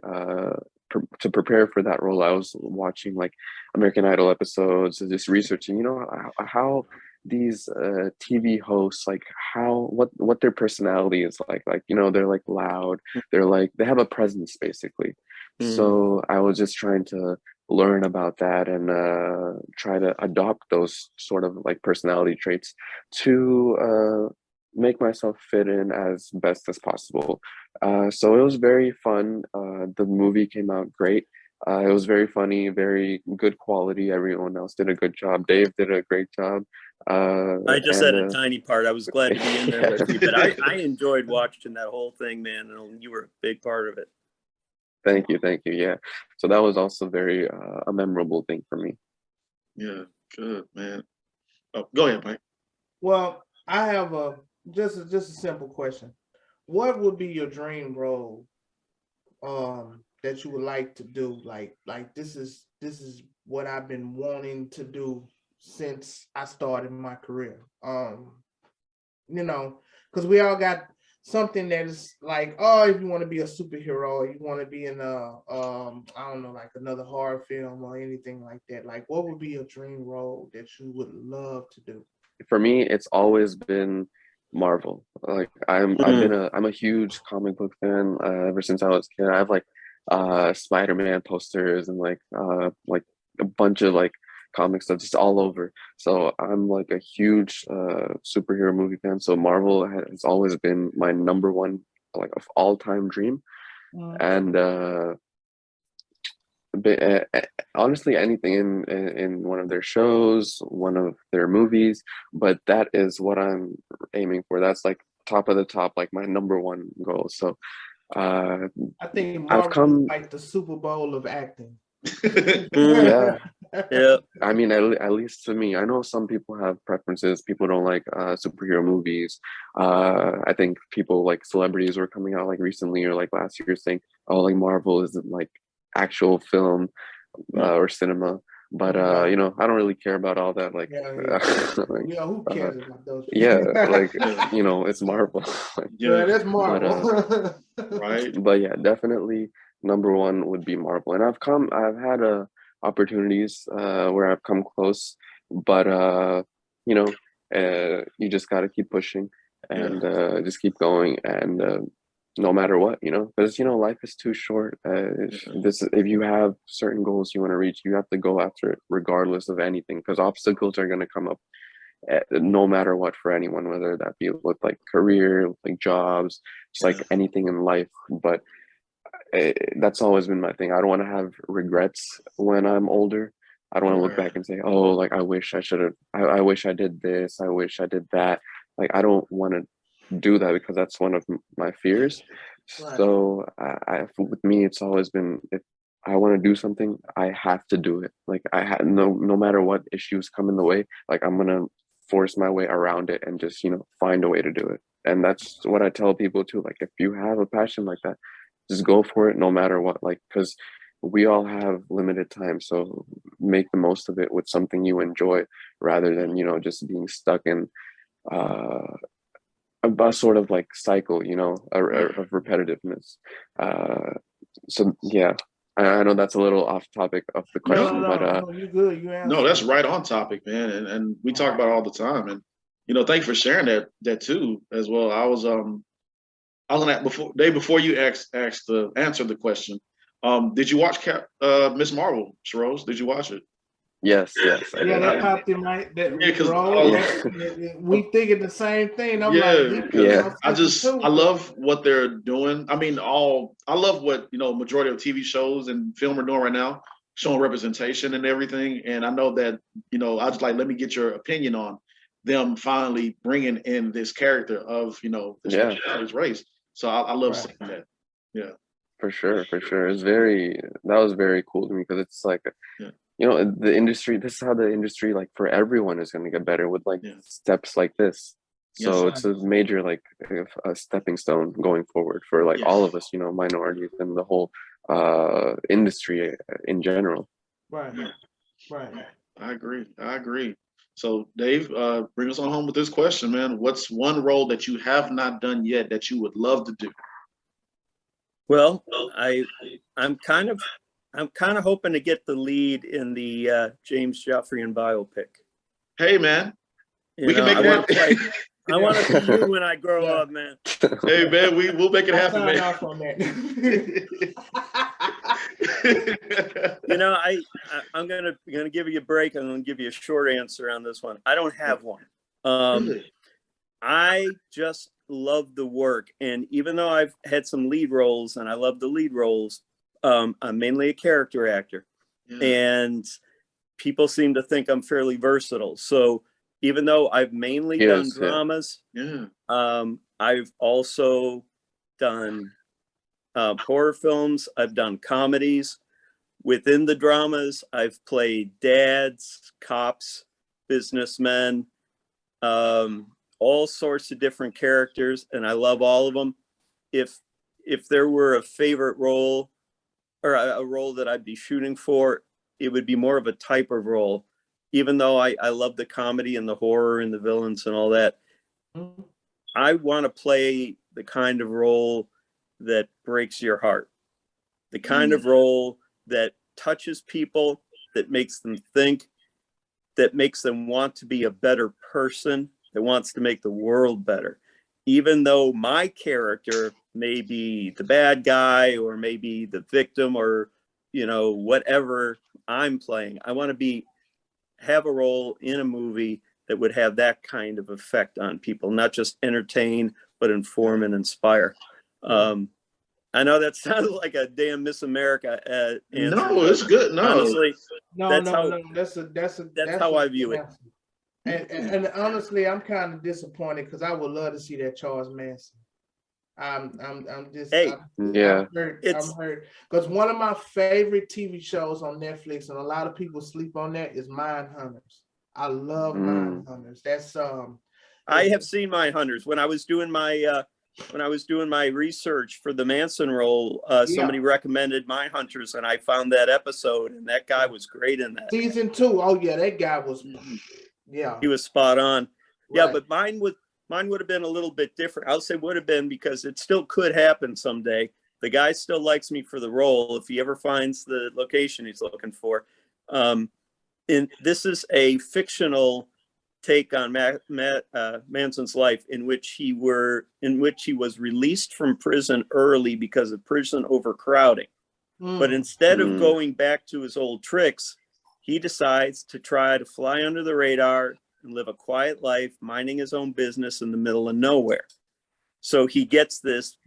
to prepare for that role, I was watching like American Idol episodes and just researching, you know, how these TV hosts, like what their personality is like, you know, they're like loud, they're like, they have a presence basically. So I was just trying to learn about that and try to adopt those sort of like personality traits to make myself fit in as best as possible. So it was very fun. The movie came out great. It was very funny, very good quality. Everyone else did a good job. Dave did a great job. I just had a tiny part. I was glad to be in there with you, but I enjoyed watching that whole thing, man. And you were a big part of it. Thank you. Yeah. So that was also very a memorable thing for me. Yeah, good, man. Oh, go ahead, Mike. Well, I have just a simple question. What would be your dream role that you would like to do? Like this is what I've been wanting to do since I started my career. You know, because we all got something that is like, oh, if you want to be a superhero, you want to be in I don't know, like another horror film or anything like that. Like, what would be your dream role that you would love to do? For me, it's always been Marvel. Like I'm a huge comic book fan ever since I was a kid. I have like Spider-Man posters and like a bunch of like comic stuff just all over. So I'm like a huge superhero movie fan. So Marvel has always been my number one like of all time dream. And honestly, anything in one of their shows, one of their movies, but that is what I'm aiming for. That's like top of the top, like my number one goal. So I think Marvel is like the Super Bowl of acting. Yeah, Yeah. I mean, at least to me, I know some people have preferences. People don't like superhero movies. I think people like celebrities were coming out like recently or like last year saying, "Oh, like Marvel isn't like actual film or cinema." But Right. you know, I don't really care about all that. Like, Yeah, like, yeah. Who cares about those? yeah, like Yeah. you know, it's Marvel. Yeah, Yeah. that's But Marvel. Right. but yeah, definitely number one would be Marvel. And I've had opportunities where I've come close, but you know, you just got to keep pushing Yeah. and just keep going, and no matter what, you know, because you know life is too short. If you have certain goals you want to reach, you have to go after it regardless of anything, because obstacles are going to come up no matter what for anyone, whether that be with like career, like jobs, just like anything in life. But that's always been my thing. I don't want to have regrets when I'm older. I don't want to look back and say, oh, like I wish I should have, I wish I did this, I wish I did that. Like I don't want to do that because that's one of my fears. Right. So with me, it's always been, if I want to do something, I have to do it. Like no matter what issues come in the way, like I'm gonna force my way around it and just, you know, find a way to do it. And that's what I tell people too. Like if you have a passion like that, just go for it no matter what. Like, because we all have limited time, so make the most of it with something you enjoy rather than, you know, just being stuck in uh a sort of like cycle, you know, of repetitiveness. So yeah, I know that's a little off topic of the No, question, but No, you good. You no, answered. that's right on topic, man. And we talk about it all the time. And you know, thank you for sharing that too as well. I was on that before you answered the question. Did you watch Miss Marvel, Shahroze? Did you watch it? yes, I Yeah, did. that popped in my that Yeah, because role. Yeah, We thinking the same thing. I'm like, yeah, he put because yeah, my sister I too. love what they're doing. I mean, I love what, you know, majority of TV shows and film are doing right now, showing representation and everything. And I know that, you know, I just like, let me get your opinion on them finally bringing in this character of, you know, this yeah, race. So I love Right. seeing that. Yeah, for sure, for sure. That was very cool to me because it's like, yeah, you know, the industry, this is how the industry, like for everyone, is going to get better with like yeah. steps like this. Yes, So sir. it's a major like a stepping stone going forward for like all Yes. of us, you know, minorities and the whole industry in general. Right. Yeah. Right. I agree. I agree. So, Dave, bring us on home with this question, man. What's one role that you have not done yet that you would love to do? Well, I'm kind of hoping to get the lead in the James Joffrey biopic. Hey, man, we can make that. I want to be you when I grow up, man. Hey, man, we'll make it happen, Sign man. off on that. You know, I'm gonna give you a break. I'm gonna give you a short answer on this one. I don't have one. Really? I just love the work, and even though I've had some lead roles, and I love the lead roles, I'm mainly a character actor, and people seem to think I'm fairly versatile. So even though I've mainly done dramas, I've also done horror films. I've done comedies. Within the dramas, I've played dads, cops, businessmen, all sorts of different characters, and I love all of them. If there were a favorite role or a role that I'd be shooting for, it would be more of a type of role. Even though I love the comedy and the horror and the villains and all that, I want to play the kind of role that breaks your heart, the kind of role that touches people, that makes them think, that makes them want to be a better person, that wants to make the world better. Even though my character may be the bad guy or maybe the victim or, you know, whatever I'm playing, I want to have a role in a movie that would have that kind of effect on people, not just entertain, but inform and inspire. I know that sounds like a damn Miss America answer. No, it's good. No, honestly, That's how I view it. And honestly, I'm kind of disappointed because I would love to see that Charles Manson. I'm just, Hey, yeah. I'm hurt. Because one of my favorite TV shows on Netflix, and a lot of people sleep on that, is Mindhunters. I love Mindhunters. That's I have seen Mindhunters. When I was doing my research for the Manson role, somebody recommended Mindhunters, and I found that episode, and that guy was great in that. Season 2. Oh yeah, that guy was. Yeah, he was spot on. Right. Yeah, but mine would have been a little bit different. I'll say would have been, because it still could happen someday. The guy still likes me for the role if he ever finds the location he's looking for. And this is a fictional take on Manson's life, in which he was released from prison early because of prison overcrowding. But instead of going back to his old tricks, he decides to try to fly under the radar and live a quiet life, minding his own business in the middle of nowhere. So he gets this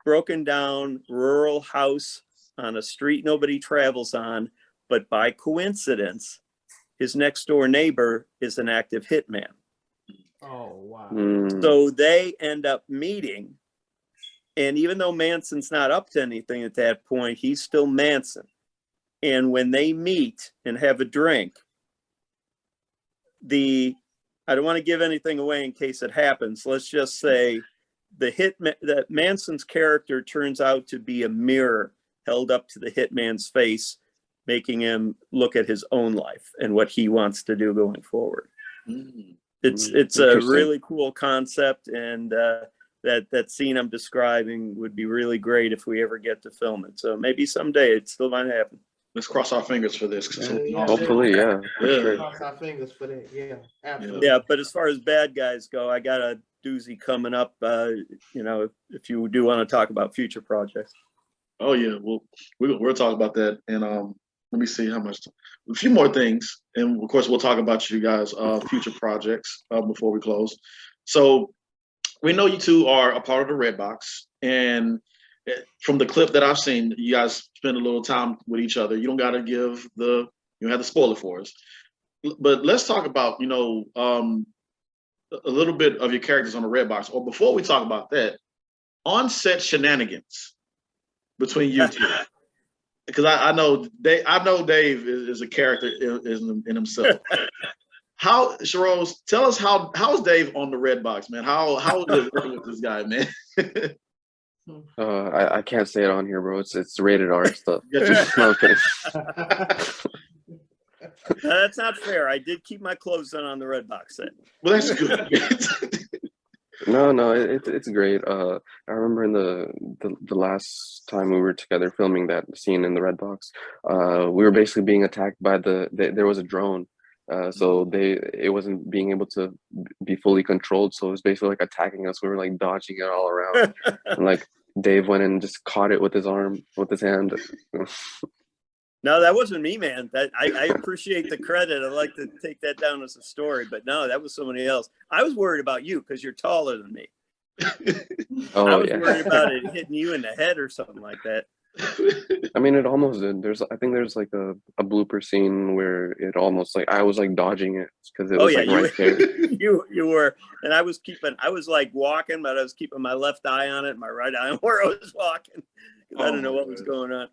broken down rural house on a street nobody travels on, but by coincidence, his next door neighbor is an active hitman. Oh, wow. So they end up meeting. And even though Manson's not up to anything at that point, he's still Manson. And when they meet and have a drink, I don't want to give anything away in case it happens. Let's just say that Manson's character turns out to be a mirror held up to the hitman's face, making him look at his own life and what he wants to do going forward. It's a really cool concept, and that scene I'm describing would be really great if we ever get to film it. So maybe someday it still might happen. Let's cross our fingers for this. Hopefully, yeah. Sure. Cross our fingers for that. Yeah, absolutely. Yeah, but as far as bad guys go, I got a doozy coming up. If you do want to talk about future projects. Oh yeah, well, we'll talk about that, and let me see how much. A few more things, and of course we'll talk about you guys' future projects before we close. So we know you two are a part of the Red Box, and from the clip that I've seen, you guys spend a little time with each other. You don't got to you don't have to spoil it for us, but let's talk about a little bit of your characters on the Red Box. Or before we talk about that, on-set shenanigans between you two. Because I know Dave is a character in himself. How, Shahroze, tell us how is Dave on the Red Box, man? How is it working with this guy, man? I can't say it on here, bro. It's rated R stuff. No, okay. That's not fair. I did keep my clothes on the Red Box set. Well, that's good. No, it's great. I remember in the last time we were together filming that scene in the Red Box, we were basically being attacked by there was a drone. So it wasn't being able to be fully controlled. So it was basically like attacking us. We were like dodging it all around. And like Dave went and just caught it with his hand. No, that wasn't me, man. I appreciate the credit. I'd like to take that down as a story, but no, that was somebody else. I was worried about you because you're taller than me. I was worried about it hitting you in the head or something like that. I mean, it almost did. I think there's like a blooper scene where it almost like I was like dodging it because it was right there. You were, and I was like walking, but I was keeping my left eye on it, and my right eye on where I was walking. I didn't know what was going on.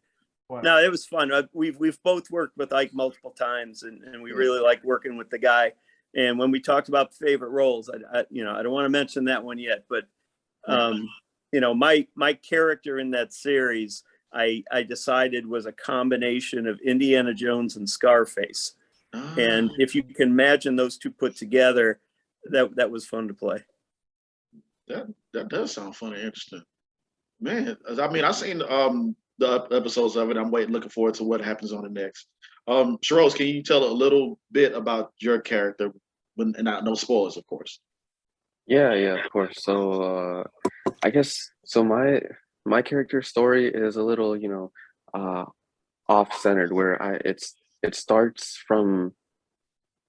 Wow. No, it was fun. We've both worked with Ike multiple times, and we really like working with the guy. And when we talked about favorite roles, I don't want to mention that one yet, but my character in that series, I decided was a combination of Indiana Jones and Scarface. And if you can imagine those two put together, that was fun to play. That does sound fun and interesting, man. I mean, I've seen the episodes of it. I'm looking forward to what happens on the next. Shahroze, can you tell a little bit about your character? And no spoilers, of course. Yeah, of course. So I guess so. My character story is a little, off-centered, where it starts from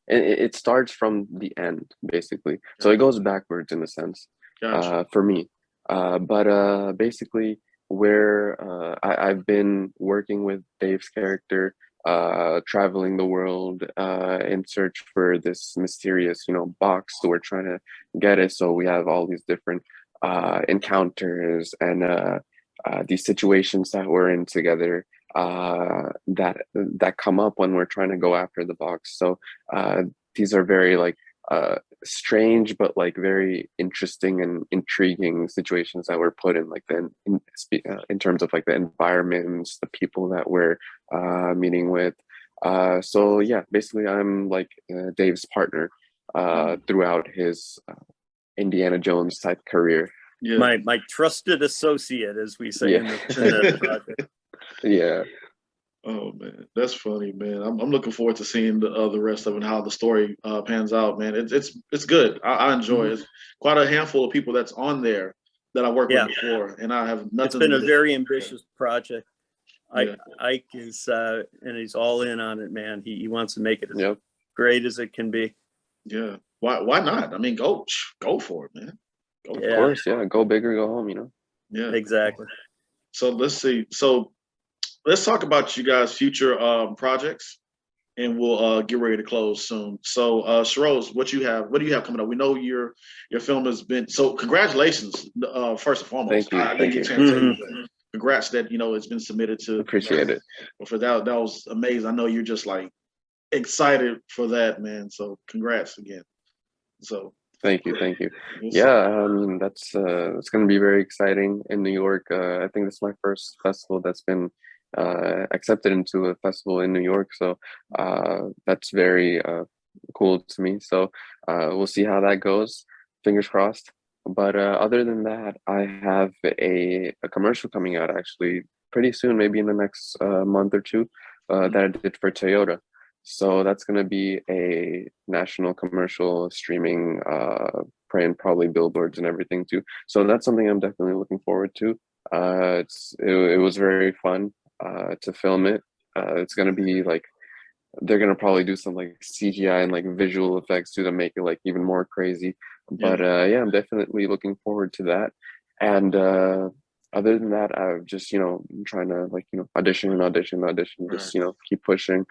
the end, basically. So it goes backwards in a sense, for me. But basically, where I've been working with Dave's character, traveling the world in search for this mysterious, box. So we're trying to get it. So we have all these different encounters and these situations that we're in together that come up when we're trying to go after the box. So these are very like strange but like very interesting and intriguing situations that we're put in, like in terms of like the environments, the people that we're meeting with. So yeah, basically I'm like Dave's partner throughout his Indiana Jones type career. Yeah. My trusted associate, as we say Yeah. in the project. Yeah. Oh man, that's funny, man. I'm looking forward to seeing the rest of it and how the story pans out, man. It's good. I enjoy it. It's quite a handful of people that's on there that I worked with before, and I have nothing. It's been a very ambitious project. Yeah. Ike is and he's all in on it, man. He wants to make it as great as it can be. Yeah. Why not? I mean, go for it, man. Of course, yeah. Go big or go home, you know. Yeah. Exactly. So let's see. So let's talk about you guys' future projects, and we'll get ready to close soon. So Shahroze, what do you have coming up? We know your film has been, so congratulations, first and foremost. Thank you. I didn't get a chance to say that. Congrats that it's been submitted to. Appreciate it. For that was amazing. I know you're just like excited for that, man. So congrats again. So thank you. Yeah, I mean that's it's going to be very exciting in New York. I think this is my first festival that's been accepted into a festival in New York, so that's very cool to me. So we'll see how that goes. Fingers crossed. But other than that, I have a commercial coming out actually pretty soon, maybe in the next month or two, that I did for Toyota. So that's going to be a national commercial streaming, print, probably billboards and everything too. So that's something I'm definitely looking forward to. It was very fun to film it. It's going to be like, they're going to probably do some like CGI and like visual effects too to make it like even more crazy. But yeah, I'm definitely looking forward to that. And other than that, I've just, trying to like, audition, just, keep pushing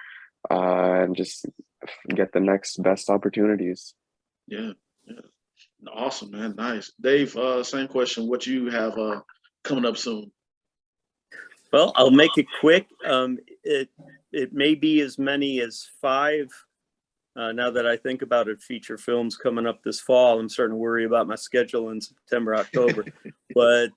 and just get the next best opportunities. Yeah. Awesome, man. Nice. Dave, same question. What you have coming up soon? Well, I'll make it quick. It may be as many as 5. Now that I think about it, feature films coming up this fall. I'm starting to worry about my schedule in September, October. But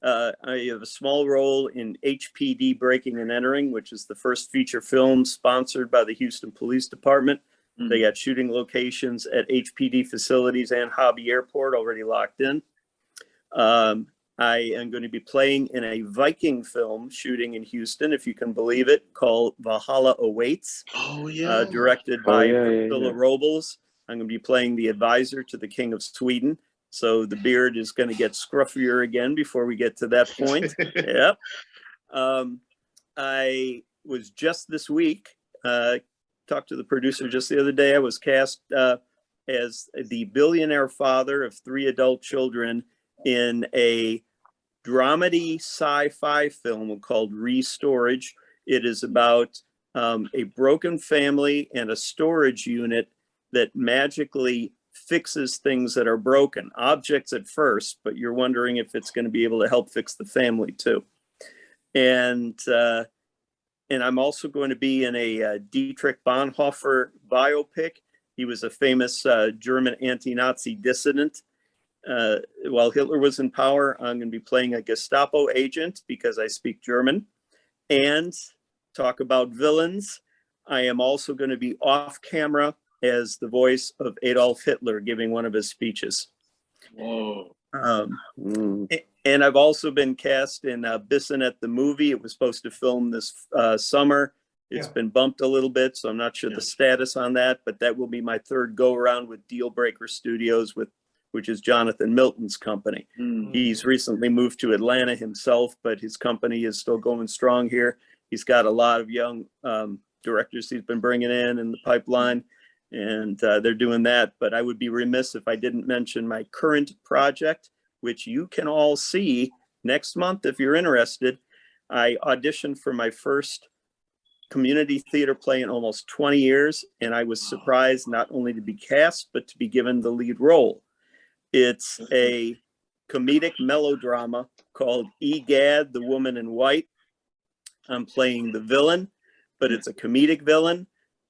I have a small role in HPD Breaking and Entering, which is the first feature film sponsored by the Houston Police Department. They got shooting locations at HPD facilities and Hobby Airport already locked in. I am going to be playing in a Viking film shooting in Houston, if you can believe it, called Valhalla Awaits. Oh, yeah. Directed by Priscilla Robles. I'm going to be playing the advisor to the King of Sweden. So the beard is going to get scruffier again before we get to that point. Yep. I was just this week, talked to the producer just the other day. I was cast as the billionaire father of 3 adult children in a dramedy sci-fi film called Restorage. It is about a broken family and a storage unit that magically fixes things that are broken, objects at first, but you're wondering if it's going to be able to help fix the family too. And I'm also going to be in a Dietrich Bonhoeffer biopic. He was a famous German anti-Nazi dissident. While Hitler was in power, I'm going to be playing a Gestapo agent because I speak German. And talk about villains, I am also going to be off camera as the voice of Adolf Hitler giving one of his speeches. Whoa. And I've also been cast in Bissonnette the movie. It was supposed to film this summer. It's been bumped a little bit, so I'm not sure the status on that, but that will be my 3rd go around with Deal Breaker Studios, which is Jonathan Milton's company. He's recently moved to Atlanta himself, but his company is still going strong here. He's got a lot of young directors he's been bringing in the pipeline, and they're doing that. But I would be remiss if I didn't mention my current project, which you can all see next month if you're interested. I auditioned for my first community theater play in almost 20 years, and I was surprised not only to be cast, but to be given the lead role. It's a comedic melodrama called Egad, the Woman in White. I'm playing the villain, but it's a comedic villain.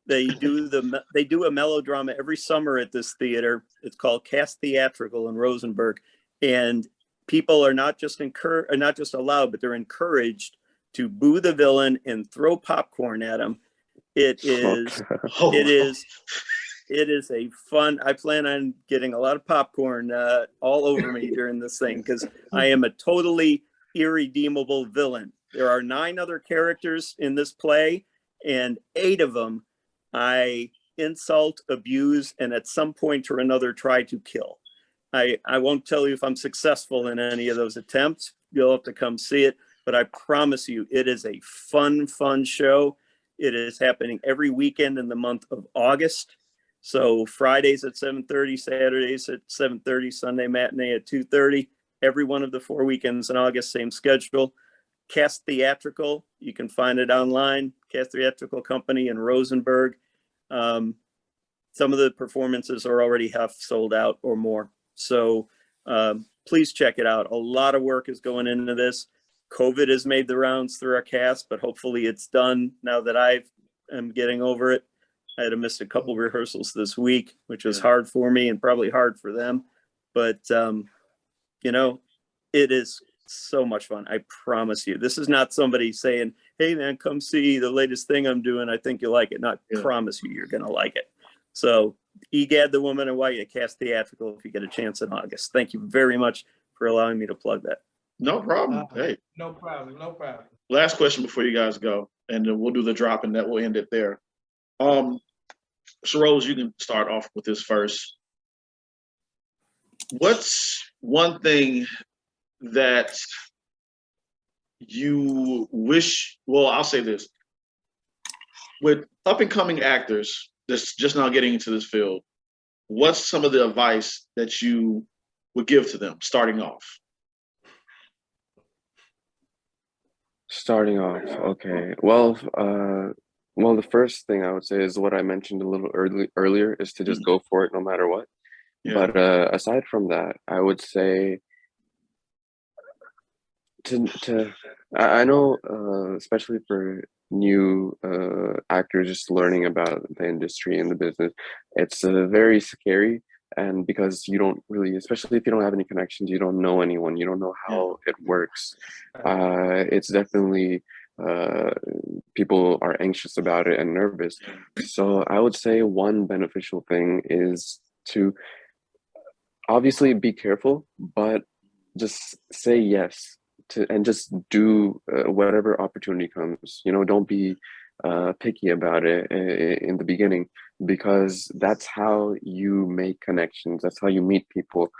They do a melodrama every summer at this theater. It's called Cast Theatrical in Rosenberg, and people are not just allowed, but they're encouraged to boo the villain and throw popcorn at him. It is a fun. I plan on getting a lot of popcorn all over me during this thing because I am a totally irredeemable villain. There are 9 other characters in this play, and 8 of them I insult, abuse, and at some point or another try to kill. I won't tell you if I'm successful in any of those attempts. You'll have to come see it, but I promise you it is a fun show. It is happening every weekend in the month of August. So Fridays at 7:30, Saturdays at 7:30, Sunday matinee at 2:30. Every one of the 4 weekends in August, same schedule. Cast Theatrical, you can find it online. Cast Theatrical Company in Rosenberg. Some of the performances are already half sold out or more. So please check it out. A lot of work is going into this. COVID has made the rounds through our cast, but hopefully it's done now that I am getting over it. I had to miss a couple rehearsals this week, which was hard for me and probably hard for them. But, it is so much fun. I promise you. This is not somebody saying, hey, man, come see the latest thing I'm doing. I think you'll like it. Not promise you you're going to like it. So Egad, the Woman in White, at Cast Theatrical if you get a chance in August. Thank you very much for allowing me to plug that. No problem. Hey. No problem. Last question before you guys go, and then we'll do the drop and that we'll end it there. Shahroze, you can start off with this first. What's one thing that you wish, well, I'll say this. With up and coming actors that's just now getting into this field, what's some of the advice that you would give to them starting off? Starting off, okay. Well, the first thing I would say is what I mentioned a little earlier is to just go for it no matter what. Yeah. But aside from that, I would say I know, especially for new actors just learning about the industry and the business, it's very scary. And because you don't really, especially if you don't have any connections, you don't know anyone, you don't know how it works. It's definitely, people are anxious about it and nervous. So I would say one beneficial thing is to obviously be careful, but just say yes and just do whatever opportunity comes. Don't be picky about it in the beginning, because that's how you make connections. That's how you meet people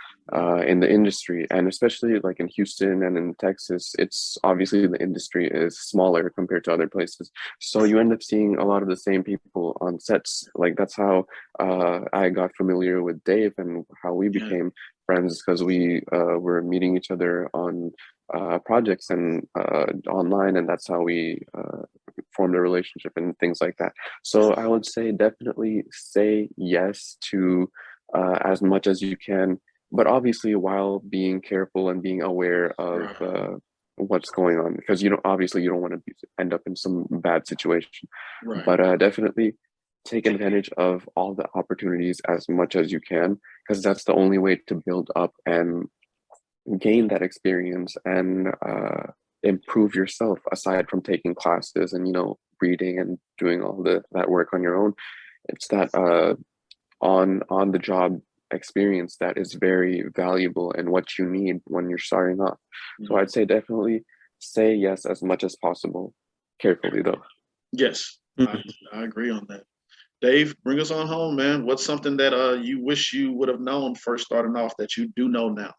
in the industry. And especially like in Houston and in Texas, it's obviously the industry is smaller compared to other places. So you end up seeing a lot of the same people on sets. Like that's how I got familiar with Dave and how we became friends, because we were meeting each other on projects and online, and that's how we formed a relationship and things like that. So I would say definitely say yes to as much as you can, but obviously while being careful and being aware of what's going on, because obviously you don't want to end up in some bad situation. Right. But definitely take advantage of all the opportunities as much as you can, because that's the only way to build up and gain that experience and improve yourself, aside from taking classes and reading and doing all that work on your own. It's that on the job experience that is very valuable and what you need when you're starting off. So I'd say definitely say yes as much as possible, carefully though. Yes, I agree on that. Dave, bring us on home, man. What's something that you wish you would have known first starting off that you do know now?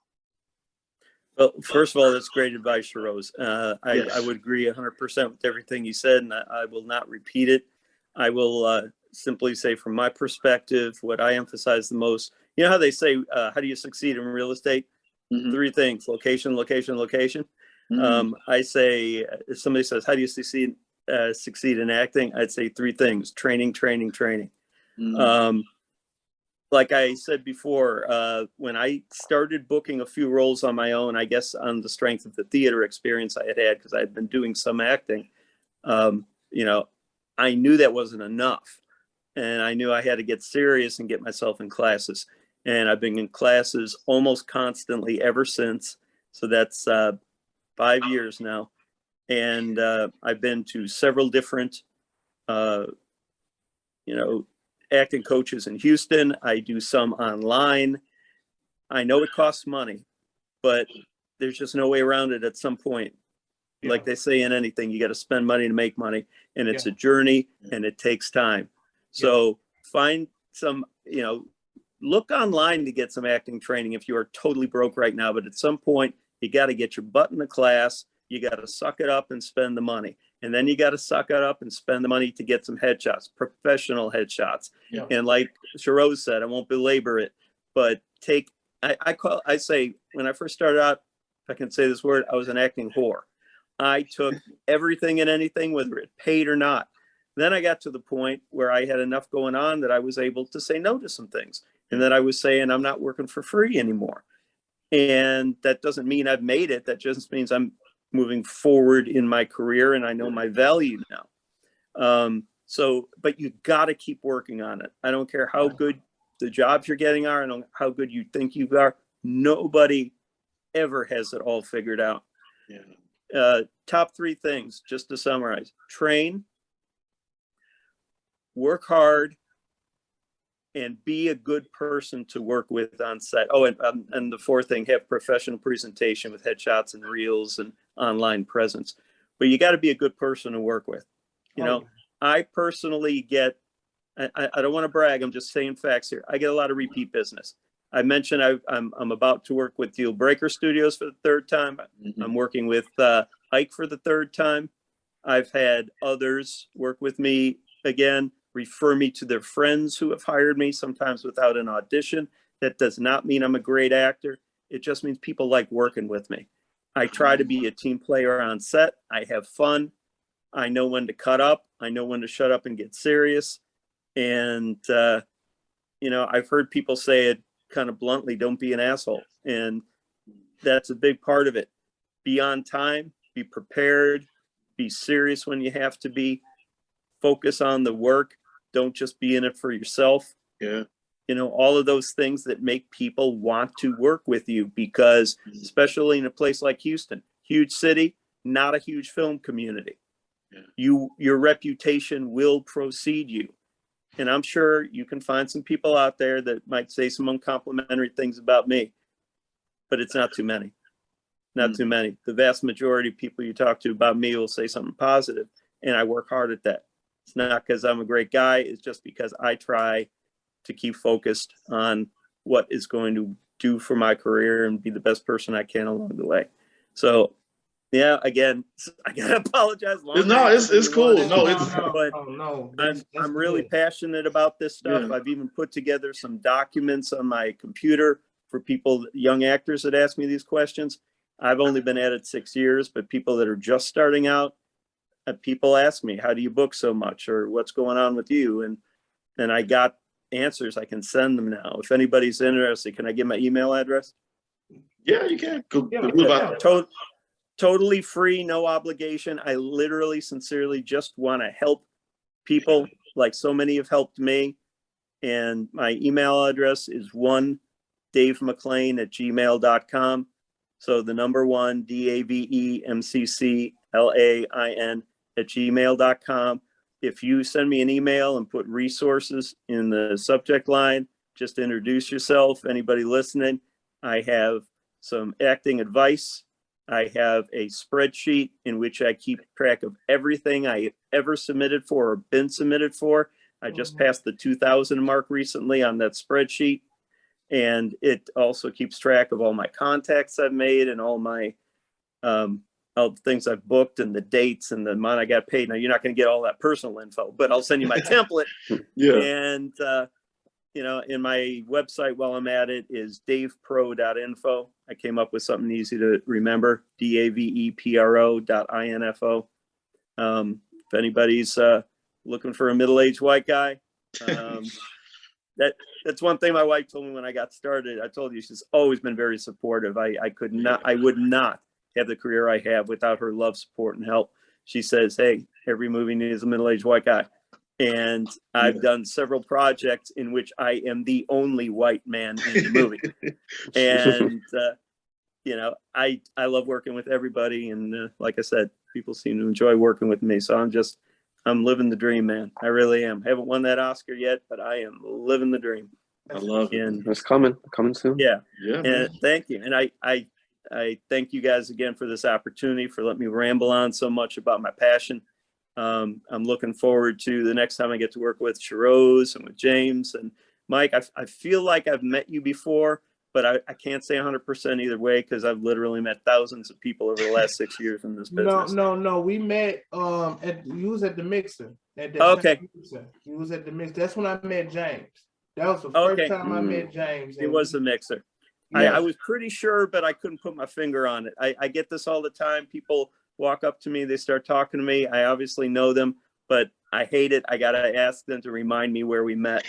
Well, first of all, that's great advice, Shahroze. I would agree 100% with everything you said, and I will not repeat it. I will simply say, from my perspective, what I emphasize the most. You know how they say, how do you succeed in real estate? 3 things: location, location, location. I say, if somebody says, how do you succeed in acting? I'd say 3 things: training, training, training. like I said before, when I started booking a few roles on my own, I guess on the strength of the theater experience I had because I had been doing some acting, you know, I knew that wasn't enough. And I knew I had to get serious and get myself in classes. And I've been in classes almost constantly ever since. So that's 5 years now. And I've been to several different, you know, acting coaches in Houston. I do some online. I know it costs money, but there's just no way around it at some point. Yeah. Like they say in anything, you got to spend money to make money, and it's a journey and it takes time. So find some, you know, look online to get some acting training if you are totally broke right now. But at some point, you got to get your butt in the class. You got to suck it up and spend the money. And then you got to suck it up and spend the money to get some headshots, professional headshots. Yeah. And like Shahroze said, I won't belabor it, but I say when I first started out, if I can say this word, I was an acting whore. I took everything and anything, whether it paid or not. Then I got to the point where I had enough going on that I was able to say no to some things. And then I was saying, I'm not working for free anymore. And that doesn't mean I've made it. That just means I'm moving forward in my career and I know my value now. But you got to keep working on it. I don't care how good the jobs you're getting are. I don't know how good you think you are. Nobody ever has it all figured out. Top 3 things, just to summarize: train, work hard, and be a good person to work with on set. Oh, and the 4th thing, have professional presentation with headshots and reels and online presence. But you got to be a good person to work with. You know, I personally get, I don't want to brag, I'm just saying facts here. I get a lot of repeat business. I mentioned I'm about to work with Deal Breaker Studios for the 3rd time. I'm working with Ike for the 3rd time. I've had others work with me again, refer me to their friends who have hired me, sometimes without an audition. That does not mean I'm a great actor. It just means people like working with me. I try to be a team player on set. I have fun. I know when to cut up. I know when to shut up and get serious. And, you know, I've heard people say it kind of bluntly, don't be an asshole. And that's a big part of it. Be on time, be prepared, be serious when you have to be, focus on the work. Don't just be in it for yourself. Yeah. You know, all of those things that make people want to work with you, because especially in a place like Houston, huge city, not a huge film community. Your reputation will precede you. And I'm sure you can find some people out there that might say some uncomplimentary things about me, but it's not too many. Not too many. The vast majority of people you talk to about me will say something positive, and I work hard at that. It's not because I'm a great guy. It's just because I try to keep focused on what is going to do for my career and be the best person I can along the way. So, yeah, again, I gotta apologize. It's cool. I'm really passionate about this stuff. I've even put together some documents on my computer for people, young actors that ask me these questions. I've only been at it 6 years, but people that are just starting out, people ask me, how do you book so much, or what's going on with you? And I got answers. I can send them now. If anybody's interested, can I give my email address? Yeah, you can. Totally free, no obligation. I literally, sincerely just want to help people like so many have helped me. And my email address is davemcclain@gmail.com. So the number 1, DAVEMCCLAIN@gmail.com. If you send me an email and put resources in the subject line, just introduce yourself. Anybody listening, I have some acting advice. I have a spreadsheet in which I keep track of everything I ever submitted for or been submitted for. I just passed the 2,000 mark recently on that spreadsheet. And it also keeps track of all my contacts I've made and all my all the things I've booked and the dates and the amount I got paid. Now, you're not going to get all that personal info, but I'll send you my template. And, you know, in my website while I'm at it is davepro.info. I came up with something easy to remember, DAVEPRO.info. If anybody's looking for a middle-aged white guy, that's one thing my wife told me when I got started. I told you she's always been very supportive. I would not have the career I have without her love, support, and help. She says, hey, every movie needs a middle-aged white guy. And I've done several projects in which I am the only white man in the movie. And, you know, I love working with everybody. And like I said, people seem to enjoy working with me. So I'm living the dream, man. I really am. Haven't won that Oscar yet, but I am living the dream. I love it. And It's coming soon. yeah. Yeah, And thank you. And I thank you guys again for this opportunity, for letting me ramble on so much about my passion. I'm looking forward to the next time I get to work with Shahroze and with James and Mike. I feel like I've met you before, but I can't say 100% either way, because I've literally met thousands of people over the last 6 years in this business. No. We met you was at the mixer. Okay. You was at the mixer. That's when I met James. That was the first time I met James. It was the mixer. Yeah. I was pretty sure, but I couldn't put my finger on it. I get this all the time. People walk up to me, they start talking to me. I obviously know them, but I hate it. I gotta ask them to remind me where we met,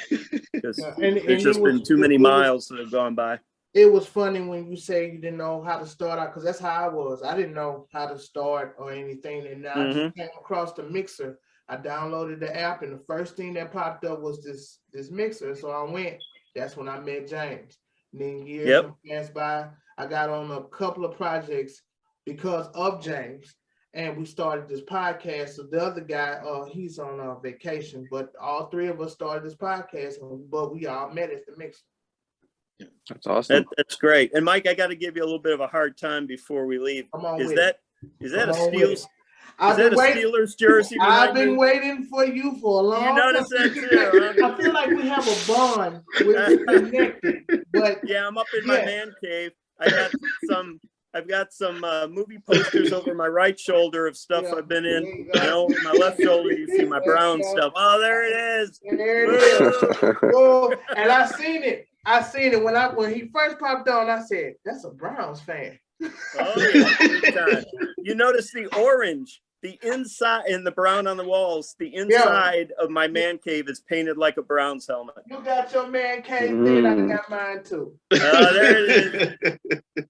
because there's just been too many miles that have gone by. It was funny when you say you didn't know how to start out, because that's how I was. I didn't know how to start or anything, and I just came across the mixer. I downloaded the app, and the first thing that popped up was this mixer. So I went. That's when I met James. And then years passed by. I got on a couple of projects because of James, and we started this podcast. So the other guy, he's on vacation, but all three of us started this podcast, but we all met at the mixer. That's awesome. That's great. And Mike, I got to give you a little bit of a hard time before we leave. Is that a Steelers jersey? I've been waiting for you for a long time. You notice that too, huh? I feel like we have a bond. We're connected. But yeah, I'm up in my man cave. I've got some movie posters over my right shoulder of stuff I've been in. You know, my left shoulder, you see my Brown stuff. Oh, there it is. There it is. Whoa. And I seen it. When he first popped on. I said, "That's a Browns fan." Oh yeah, big time. You notice the orange, the inside, and the brown on the walls. The inside of my man cave is painted like a Browns helmet. You got your man cave there. I got mine too. There it is.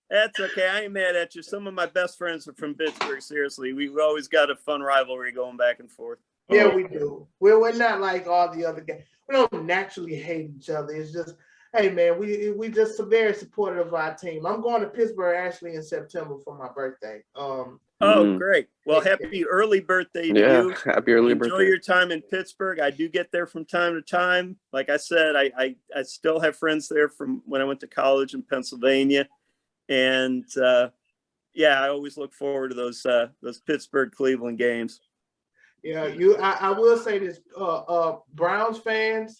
That's okay. I ain't mad at you. Some of my best friends are from Pittsburgh. Seriously, we've always got a fun rivalry going back and forth. Yeah, we do. We're not like all the other guys. We don't naturally hate each other. It's just, hey man, we just very supportive of our team. I'm going to Pittsburgh actually in September for my birthday. Great. Well, happy early birthday to you. Happy early birthday. Enjoy your time in Pittsburgh. I do get there from time to time. Like I said, I still have friends there from when I went to college in Pennsylvania. And I always look forward to those Pittsburgh Cleveland games. Yeah, I will say this, Browns fans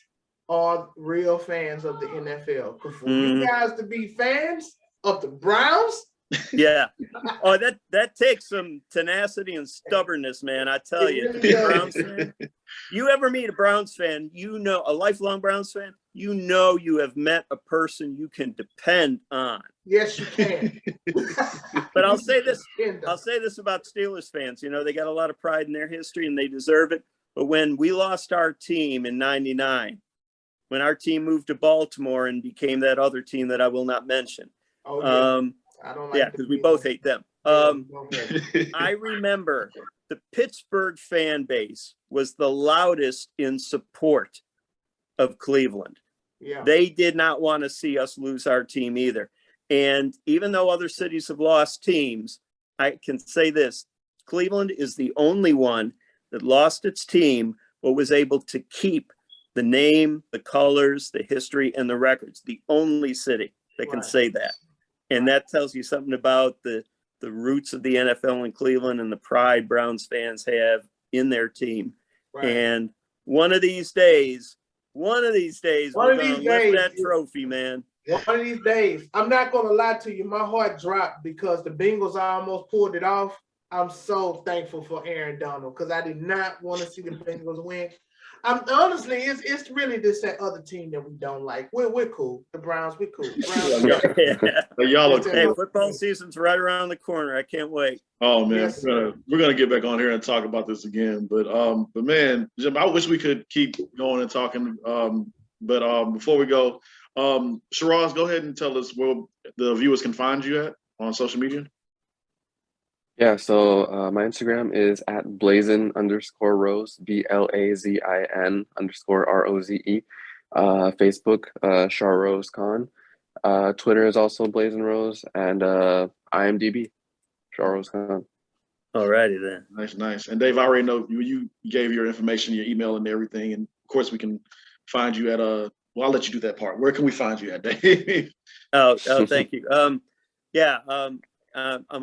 are real fans of the NFL. Because for you guys to be fans of the Browns, yeah. Oh, that takes some tenacity and stubbornness, man. I tell you, to be a Browns fan. You ever meet a Browns fan, you know, a lifelong Browns fan, you know you have met a person you can depend on. Yes, you can. But I'll say this about Steelers fans. You know, they got a lot of pride in their history and they deserve it. But when we lost our team in '99, when our team moved to Baltimore and became that other team that I will not mention. Oh, yeah. I don't like because we both hate them. I remember the Pittsburgh fan base was the loudest in support of Cleveland. Yeah. They did not want to see us lose our team either. And even though other cities have lost teams, I can say this, Cleveland is the only one that lost its team, but was able to keep the name, the colors, the history, and the records. The only city that can say that. And that tells you something about the roots of the NFL in Cleveland and the pride Browns fans have in their team. Right. And one of these days, we're going to lift that trophy, man. One of these days. I'm not going to lie to you. My heart dropped because the Bengals almost pulled it off. I'm so thankful for Aaron Donald because I did not want to see the Bengals win. Honestly, it's really that other team that we don't like. We're cool. The Browns, we're cool. Y'all are cool. Hey, football season's right around the corner. I can't wait. Oh man, yes, we're gonna get back on here and talk about this again. But man, Jim, I wish we could keep going and talking. But before we go, Shahroze, go ahead and tell us where the viewers can find you at on social media. Yeah, so my Instagram is at blazin_rose, BLAZIN_ROZE. Facebook, Shahroze Khahn. Twitter is also Blazin Rose, and IMDb, Shahroze Khahn. All righty then. Nice. And Dave, I already know you gave your information, your email and everything. And of course we can find you at well, I'll let you do that part. Where can we find you at, Dave? Oh, thank you. I'm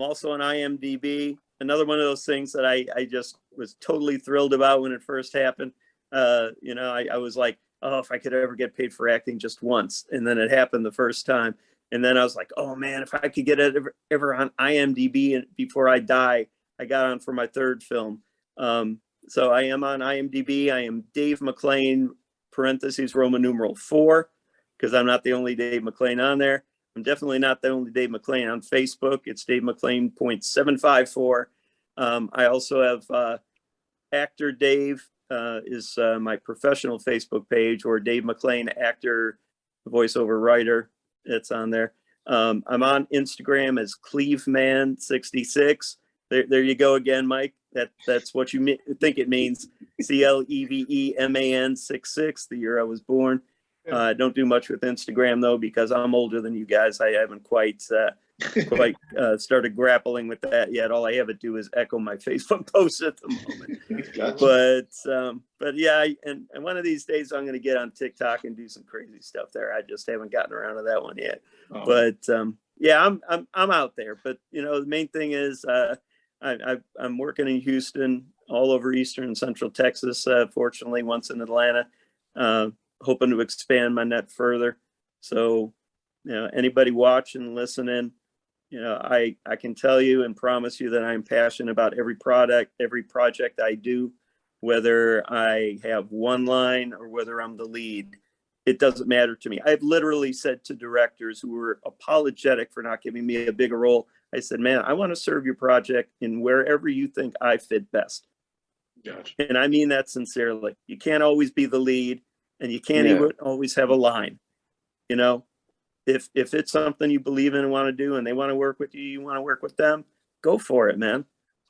also on IMDb. Another one of those things that I just was totally thrilled about when it first happened. I was like, oh, if I could ever get paid for acting just once. And then it happened the first time. And then I was like, oh man, if I could get it ever on IMDb before I die. I got on for my third film. So I am on IMDb. I am Dave McClain, parentheses, Roman numeral 4, because I'm not the only Dave McClain on there. I'm definitely not the only Dave McClain on Facebook. It's Dave McClain .754. I also have Actor Dave is my professional Facebook page, or Dave McClain, actor, voiceover writer. It's on there. I'm on Instagram as Cleveman66. There you go again, Mike. That's what you think it means. CLEVEMAN 66, the year I was born. Don't do much with Instagram though, because I'm older than you guys. I haven't quite started grappling with that yet. All I have to do is echo my Facebook posts at the moment. Gotcha. But yeah, and one of these days I'm going to get on TikTok and do some crazy stuff there. I just haven't gotten around to that one yet. Oh. But yeah, I'm out there. But the main thing is I'm working in Houston, all over Eastern and Central Texas. Fortunately, once in Atlanta. Hoping to expand my net further. So, anybody watching, listening, I can tell you and promise you that I'm passionate about every project I do, whether I have one line or whether I'm the lead. It doesn't matter to me. I've literally said to directors who were apologetic for not giving me a bigger role, I said, man, I want to serve your project in wherever you think I fit best. Gotcha. And I mean that sincerely. You can't always be the lead. And you can't even always have a line, if it's something you believe in and want to do and they want to work with you, you want to work with them, go for it, man.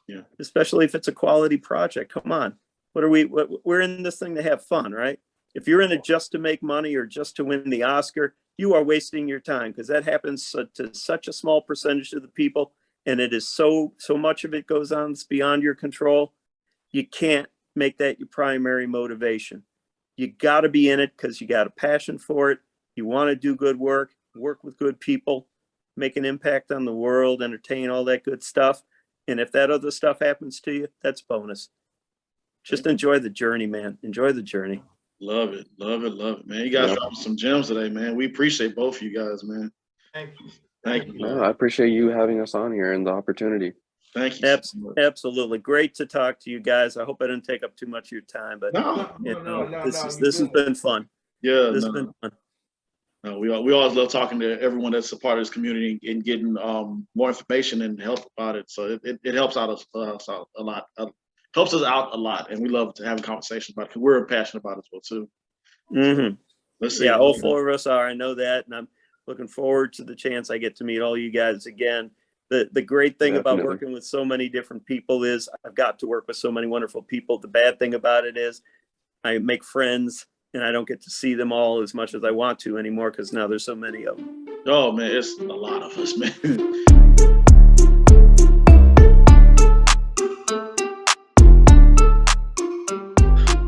Yeah. Especially if it's a quality project. Come on. We're in this thing to have fun, right? If you're in it just to make money or just to win the Oscar, you are wasting your time, because that happens to such a small percentage of the people. And it is so much of it goes on that's beyond your control. You can't make that your primary motivation. You got to be in it because you got a passion for it. You want to do good work with good people, make an impact on the world, entertain, all that good stuff. And if that other stuff happens to you, that's bonus. Just enjoy the journey, man. Enjoy the journey. Love it, man. You guys dropped some gems today, man. We appreciate both of you guys, man. Thank you. No, I appreciate you having us on here and the opportunity. Thank you. Absolutely. Great to talk to you guys. I hope I didn't take up too much of your time, but this has been fun. Yeah, this has been fun. No, we always love talking to everyone that's a part of this community and getting more information and help about it. So it helps out us a lot. Helps us out a lot, and we love to have a conversation about it because we're passionate about it as well too. Mm-hmm. Let's see. Yeah, all four of us are. I know that, and I'm looking forward to the chance I get to meet all you guys again. The great thing about working with so many different people is I've got to work with so many wonderful people. The bad thing about it is I make friends and I don't get to see them all as much as I want to anymore because now there's so many of them. Oh man, it's a lot of us, man.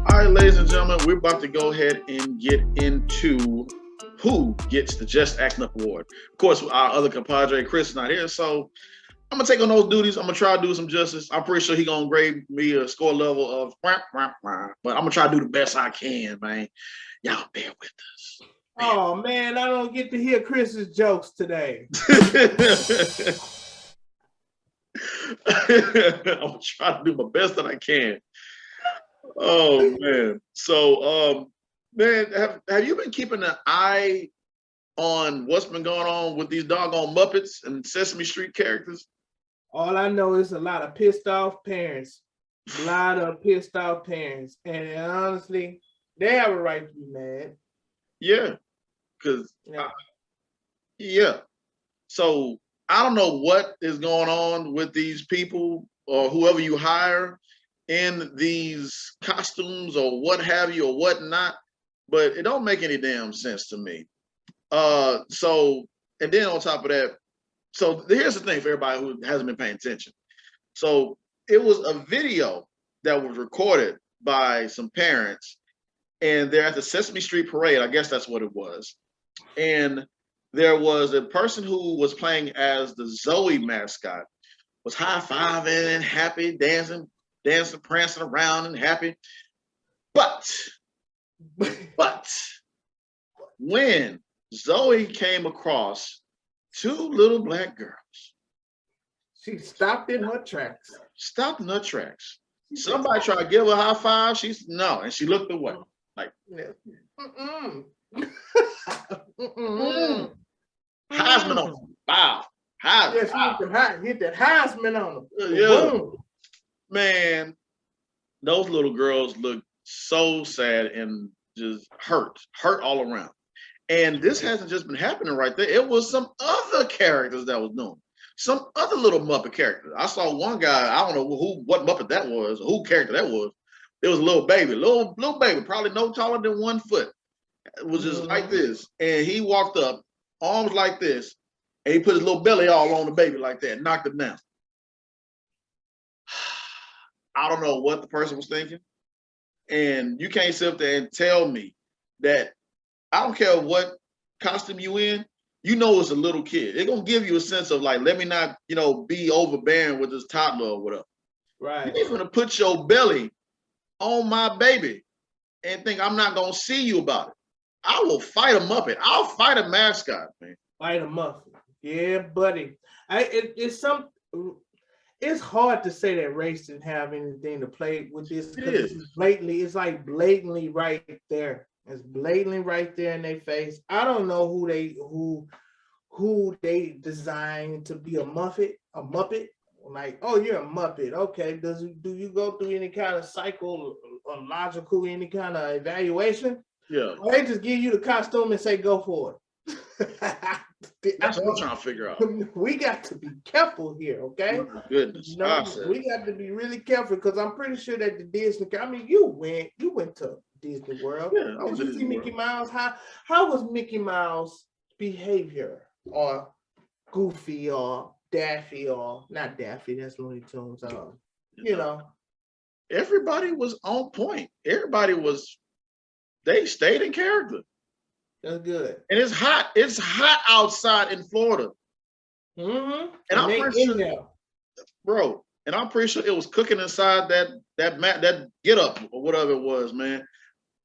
All right, ladies and gentlemen, we're about to go ahead and get into who gets the Just Acting Up Award. Of course, our other compadre, Chris, is not here, so I'm going to take on those duties. I'm going to try to do some justice. I'm pretty sure he's going to grade me a score level of but I'm going to try to do the best I can, man. Y'all bear with us. Oh, man, I don't get to hear Chris's jokes today. I'm going to try to do my best that I can. Oh, man. So, man, have you been keeping an eye on what's been going on with these doggone Muppets and Sesame Street characters? All I know is a lot of pissed off parents. And honestly, they have a right to be mad. Yeah, because Yeah. So I don't know what is going on with these people or whoever you hire in these costumes or what have you or whatnot, but it don't make any damn sense to me. So and then on top of that, so here's the thing for everybody who hasn't been paying attention. So it was a video that was recorded by some parents, and they're at the Sesame Street Parade. I guess that's what it was. And there was a person who was playing as the Zoe mascot, was high-fiving and happy, dancing, prancing around and happy. But when Zoe came across two little black girls, she stopped in her tracks. Somebody tried to give her a high five. She's no, and she looked away. Like, Heisman on them. Wow. Heisman. Hit that Heisman on them. Yeah. Boom. Man, those little girls look so sad and just hurt all around. And this hasn't just been happening right there. It was some other characters that was doing. Some other little Muppet characters. I saw one guy, I don't know what Muppet that was, or who character that was. It was a little baby, probably no taller than 1 foot. It was just like this. And he walked up, arms like this, and he put his little belly all on the baby like that, knocked it down. I don't know what the person was thinking. And you can't sit up there and tell me that I don't care what costume you in, you know it's a little kid. It's gonna give you a sense of like, let me not, be overbearing with this toddler or whatever. Right. You're gonna put your belly on my baby and think I'm not gonna see you about it. I will fight a Muppet. I'll fight a mascot, man. Fight a Muppet. Yeah, buddy. It's hard to say that race didn't have anything to play with this because it's like blatantly right there. It's blatantly right there in their face. I don't know who they designed to be a Muppet. Like, oh, you're a Muppet. Okay. Do you go through any kind of psychological, any kind of evaluation? Yeah. Or they just give you the costume and say, go for it. That's what I'm trying to figure out. We got to be careful here, okay? Oh my goodness. We got to be really careful because I'm pretty sure that the Disney, you went to Disney World. Yeah, I was Did you see Mickey Mouse? How was Mickey Mouse behavior, or Goofy, or Daffy, or not Daffy? That's Looney Tunes. Everybody was on point. They stayed in character. That's good. And it's hot. It's hot outside in Florida. Mm-hmm. And I'm pretty sure, bro. And I'm pretty sure it was cooking inside that get up or whatever it was, man.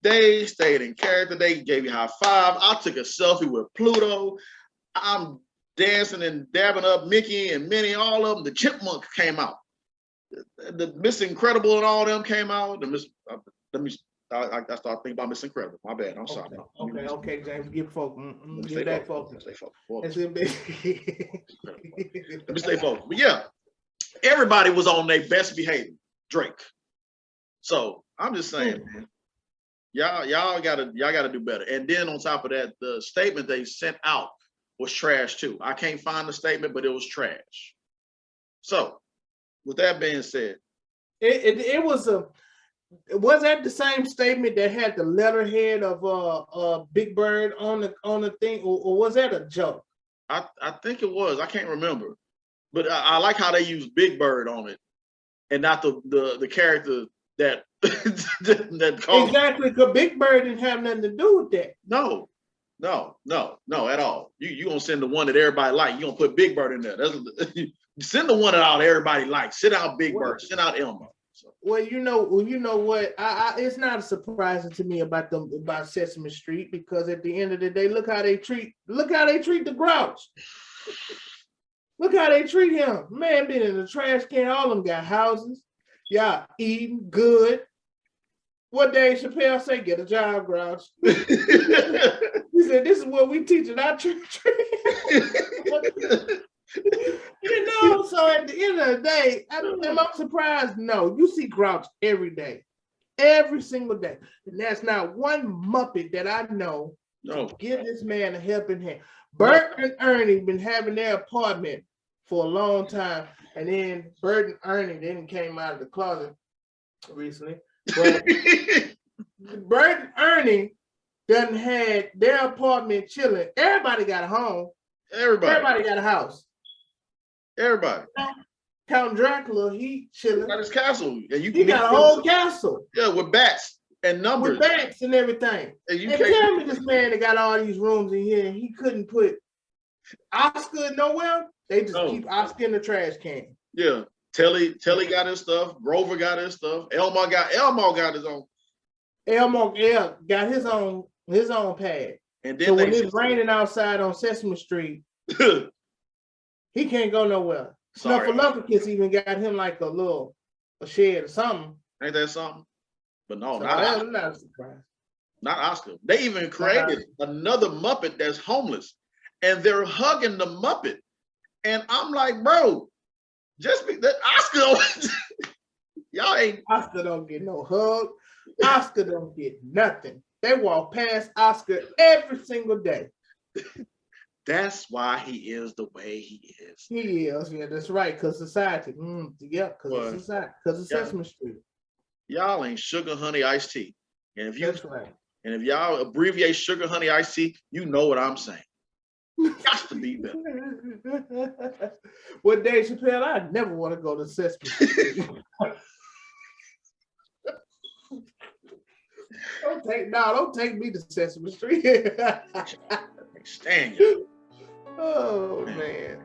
They stayed in character. They gave you high five. I took a selfie with Pluto. I'm dancing and dabbing up Mickey and Minnie, all of them. The Chipmunk came out. The Miss Incredible and all of them came out. I started thinking about Miss Incredible. My bad. I'm sorry. Okay, James. Give focus. Give that focus. Stay focused. Let me stay focused. But yeah, everybody was on their best behavior. Drake. So I'm just saying, man, y'all gotta do better. And then on top of that, the statement they sent out was trash too. I can't find the statement, but it was trash. So with that being said, was that the same statement that had the letterhead of Big Bird on the thing, or was that a joke? I think it was. I can't remember, but I like how they used Big Bird on it, and not the character that that called. Exactly, because Big Bird didn't have nothing to do with that. No, at all. You gonna send the one that everybody like. You gonna put Big Bird in there. Send the one that all everybody likes. Send out Big Bird. Send out Elmo. So. Well, you know what? It's not surprising to me about Sesame Street, because at the end of the day, look how they treat the Grouch. Look how they treat him. Man, been in the trash can. All of them got houses. Yeah, eating good. What Dave Chappelle say? Get a job, Grouch. He said, "This is what we teach in our church." So at the end of the day, am I surprised? No, you see Grouch every day, every single day. And that's not one Muppet that I know No. Give this man a helping hand. Bert and Ernie been having their apartment for a long time, and then Bert and Ernie then came out of the closet recently. But Bert and Ernie done had their apartment chilling. Everybody got a home. Everybody got a house. Everybody. Count Dracula, he chilling. Got his castle. And he got a whole castle. Yeah, with bats and numbers. With bats and everything. And tell me this man that got all these rooms in here and he couldn't put Oscar nowhere. They just keep Oscar in the trash can. Yeah. Telly got his stuff. Grover got his stuff. Elmo got his own. Elmo got his own pad. And then so when it's raining outside on Sesame Street, he can't go nowhere. Snuffleupagus even got him like a shed or something. Ain't that something? But no, not Oscar. Not surprised. Not Oscar. They even created another Muppet that's homeless, and they're hugging the Muppet. And I'm like, bro, just be that Oscar. Y'all ain't. Oscar don't get no hug. Oscar don't get nothing. They walk past Oscar every single day. That's why he is the way he is. He is, yeah, that's right. Because society, because of society, because of Sesame Street. Y'all ain't sugar honey iced tea, and if y'all abbreviate sugar honey iced tea, you know what I'm saying. Got to be better. With Dave Chappelle, I never want to go to Sesame Street. Don't take me to Sesame Street. Stand you. Oh man.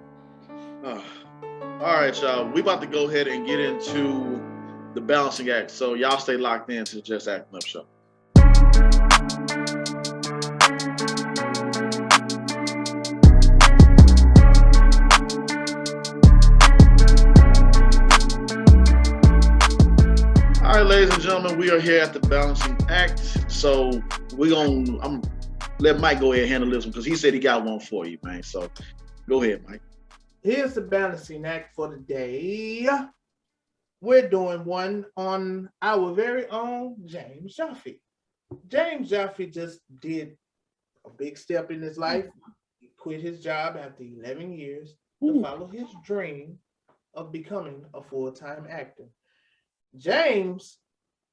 All right, y'all. We about to go ahead and get into the balancing act. So y'all stay locked in to the Just Acting Up Show. All right, ladies and gentlemen, we are here at the balancing act. So I'm let Mike go ahead and handle this one because he said he got one for you, man. So go ahead, Mike. Here's the balancing act for the day. We're doing one on our very own James Jaffe. James Jaffe just did a big step in his life. He quit his job after 11 years to follow his dream of becoming a full-time actor. James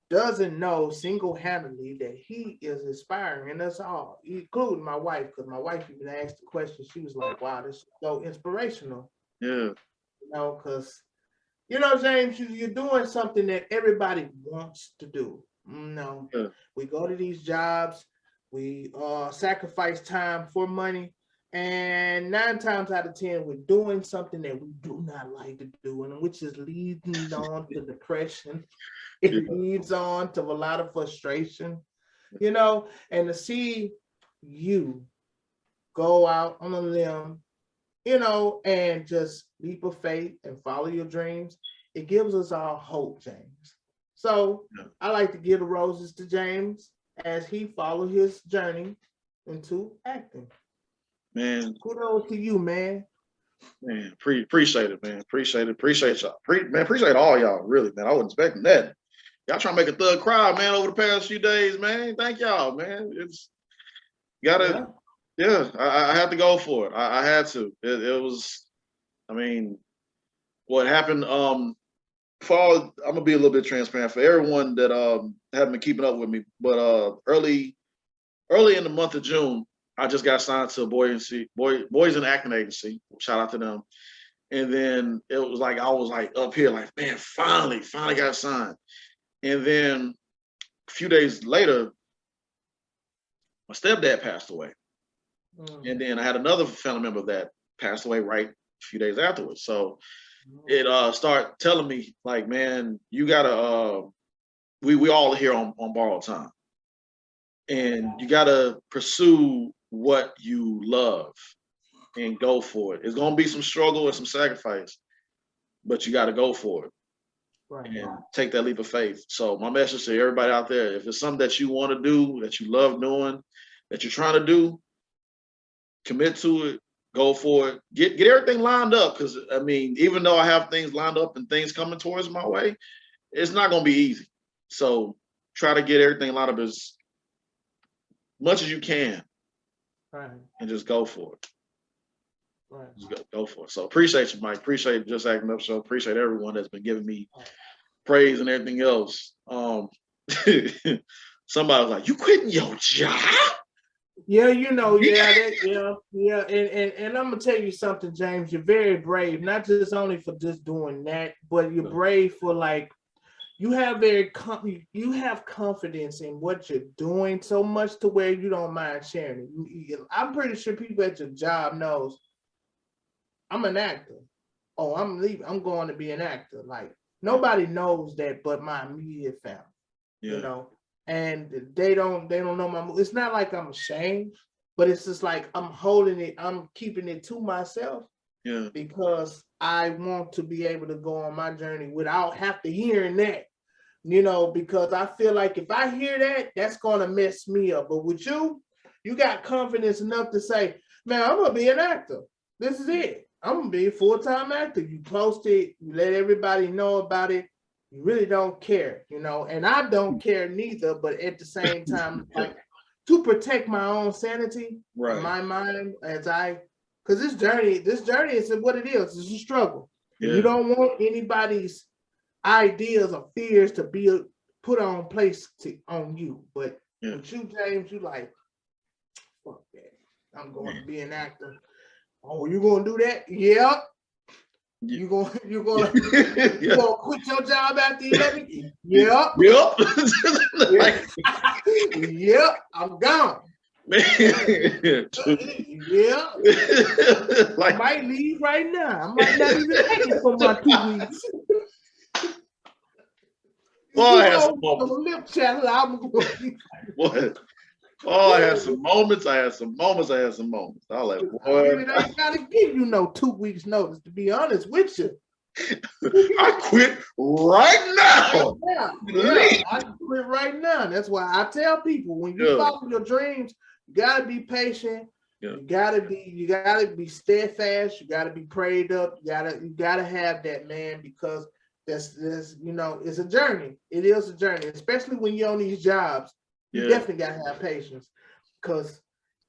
doesn't know single-handedly that he is inspiring us all, including my wife, because my wife even asked the question. She was like, wow, this is so inspirational. Yeah. Because, James, you're doing something that everybody wants to do. We go to these jobs, we sacrifice time for money, and 9 times out of 10, we're doing something that we do not like to do, and which is leading on to depression. It leads on to a lot of frustration, and to see you go out on a limb, and just leap of faith and follow your dreams, it gives us all hope, James. So I like to give the roses to James as he followed his journey into acting. Man, kudos to you, man. Man, appreciate it, man. Appreciate y'all. Appreciate all y'all, really, man. I wasn't expecting that. Y'all trying to make a thug crowd, man, over the past few days, man. Thank y'all, man. It's gotta, I had to go for it. I had to. It was, what happened, I'm gonna be a little bit transparent for everyone that haven't been keeping up with me, but early in the month of June, I just got signed to a boys and acting agency. Shout out to them. And then it was like I was like up here, like, man, finally got signed. And then a few days later, my stepdad passed away. And then I had another family member that passed away right a few days afterwards. So it started telling me, like, man, you gotta we all here on borrowed time. And you gotta pursue what you love and go for it. It's gonna be some struggle and some sacrifice, but you gotta go for it. Right. And take that leap of faith. So my message to everybody out there, if it's something that you want to do, that you love doing, that you're trying to do, commit to it, go for it, get everything lined up. Because even though I have things lined up and things coming towards my way, it's not gonna be easy. So try to get everything lined up as much as you can Right. and just go for it. Right. Just go for it. So appreciate you, Mike. Appreciate Just Acting Up Show. Appreciate everyone that's been giving me praise and everything else. Somebody was like, "You quitting your job?" Yeah, you know, yeah. And I'm gonna tell you something, James. You're very brave, not just only for just doing that, but you're brave for like you have you have confidence in what you're doing so much to where you don't mind sharing it. I'm pretty sure people at your job knows I'm an actor. Oh, I'm leaving. I'm going to be an actor. Like nobody knows that but my immediate family. You know, and they don't know my. It's not like I'm ashamed, but it's just like I'm holding it. I'm keeping it to myself. Yeah. Because I want to be able to go on my journey without have to hearing that. You know, because I feel like if I hear that, that's gonna mess me up. But with you, you got confidence enough to say, "Man, I'm gonna be an actor. This is it. I'm gonna be a full-time actor." You post it. You let everybody know about it. You really don't care, you know, and I don't care neither, but at the same time, like to protect my own sanity, my mind, because this journey is what it is. It's a struggle. Yeah. You don't want anybody's ideas or fears to be put on place on you. But with you, James, you like, fuck that. I'm going to be an actor. Oh, you gonna do that? Yep. You gonna quit your job after 11? Yep. Yep. I'm gone. Yeah. I might leave right now. I might not even make it for my 2 weeks. I had some moments. I had some moments. I like, boy, I gotta give you no 2 weeks notice, to be honest with you. I quit right now. Yeah, I quit right now. That's why I tell people when you follow your dreams, you gotta be patient. You gotta be steadfast. You gotta be prayed up. You gotta have that, man, because that's you know, it's a journey. It is a journey, especially when you're on these jobs. You definitely gotta have patience, because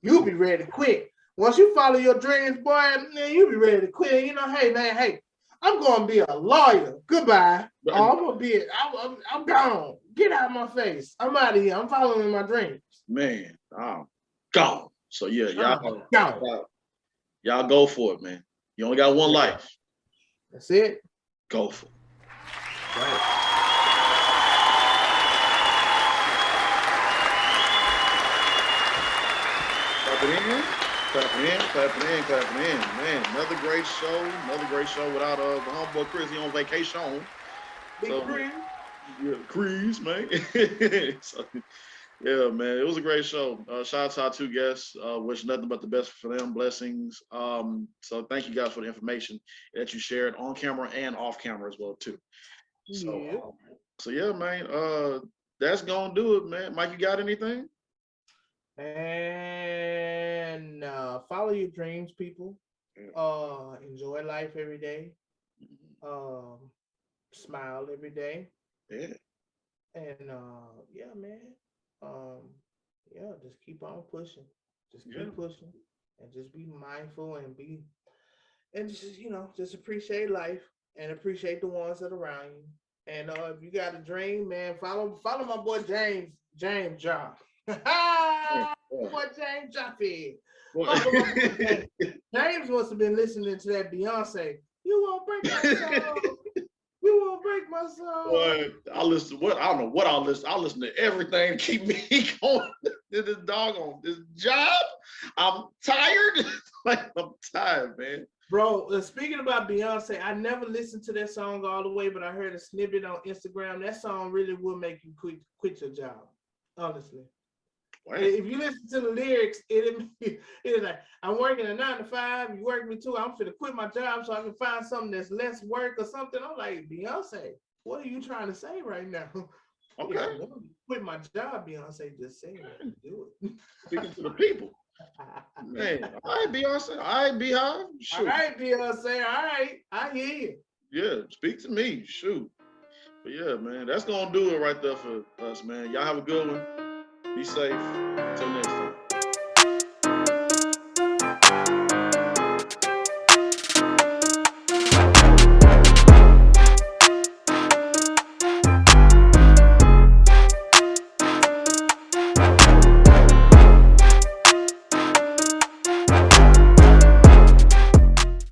you'll be ready to quit. Once you follow your dreams, boy, man, you'll be ready to quit. You know, hey man, hey, I'm gonna be a lawyer. Goodbye. Oh, I'm gone. Get out of my face. I'm out of here. I'm following my dreams. Man, I'm gone. So y'all go for it, man. You only got one life. That's it. Go for it. Right. Clapping in. Man, another great show without the homeboy Chris. He on vacation. Big Chris. Yeah, Chris, man. So, yeah, man, it was a great show. Shout out to our two guests. Wish nothing but the best for them. Blessings. So thank you guys for the information that you shared on camera and off camera as well too. So yeah, man. That's gonna do it, man. Mike, you got anything? And follow your dreams, people. Enjoy life every day. Smile every day. Yeah. And yeah, man. Just keep on pushing. Just keep pushing, and just be mindful and just appreciate life and appreciate the ones that are around you. And if you got a dream, man, follow my boy James John. Boy James Jaffe. James must have been listening to that Beyonce. You won't break my soul. You won't break my soul. Boy, I don't know what I'll listen. I'll listen to everything to keep me going to this doggone this job. I'm tired. I'm tired, man. Bro, speaking about Beyonce, I never listened to that song all the way, but I heard a snippet on Instagram. That song really will make you quit your job, honestly. Wow. If you listen to the lyrics, it is like, I'm working a 9 to 5, you work me too. I'm finna quit my job so I can find something that's less work or something. I'm like, Beyonce, what are you trying to say right now? Okay. Yeah, I want to quit my job, Beyonce just saying it. Do it. Speaking to the people. Man, all right, Beyonce. All right, Beehive. Shoot. All right, Beyonce. All right. I hear you. Yeah, speak to me. Shoot. But yeah, man, that's gonna do it right there for us, man. Y'all have a good one. Be safe. Until next time.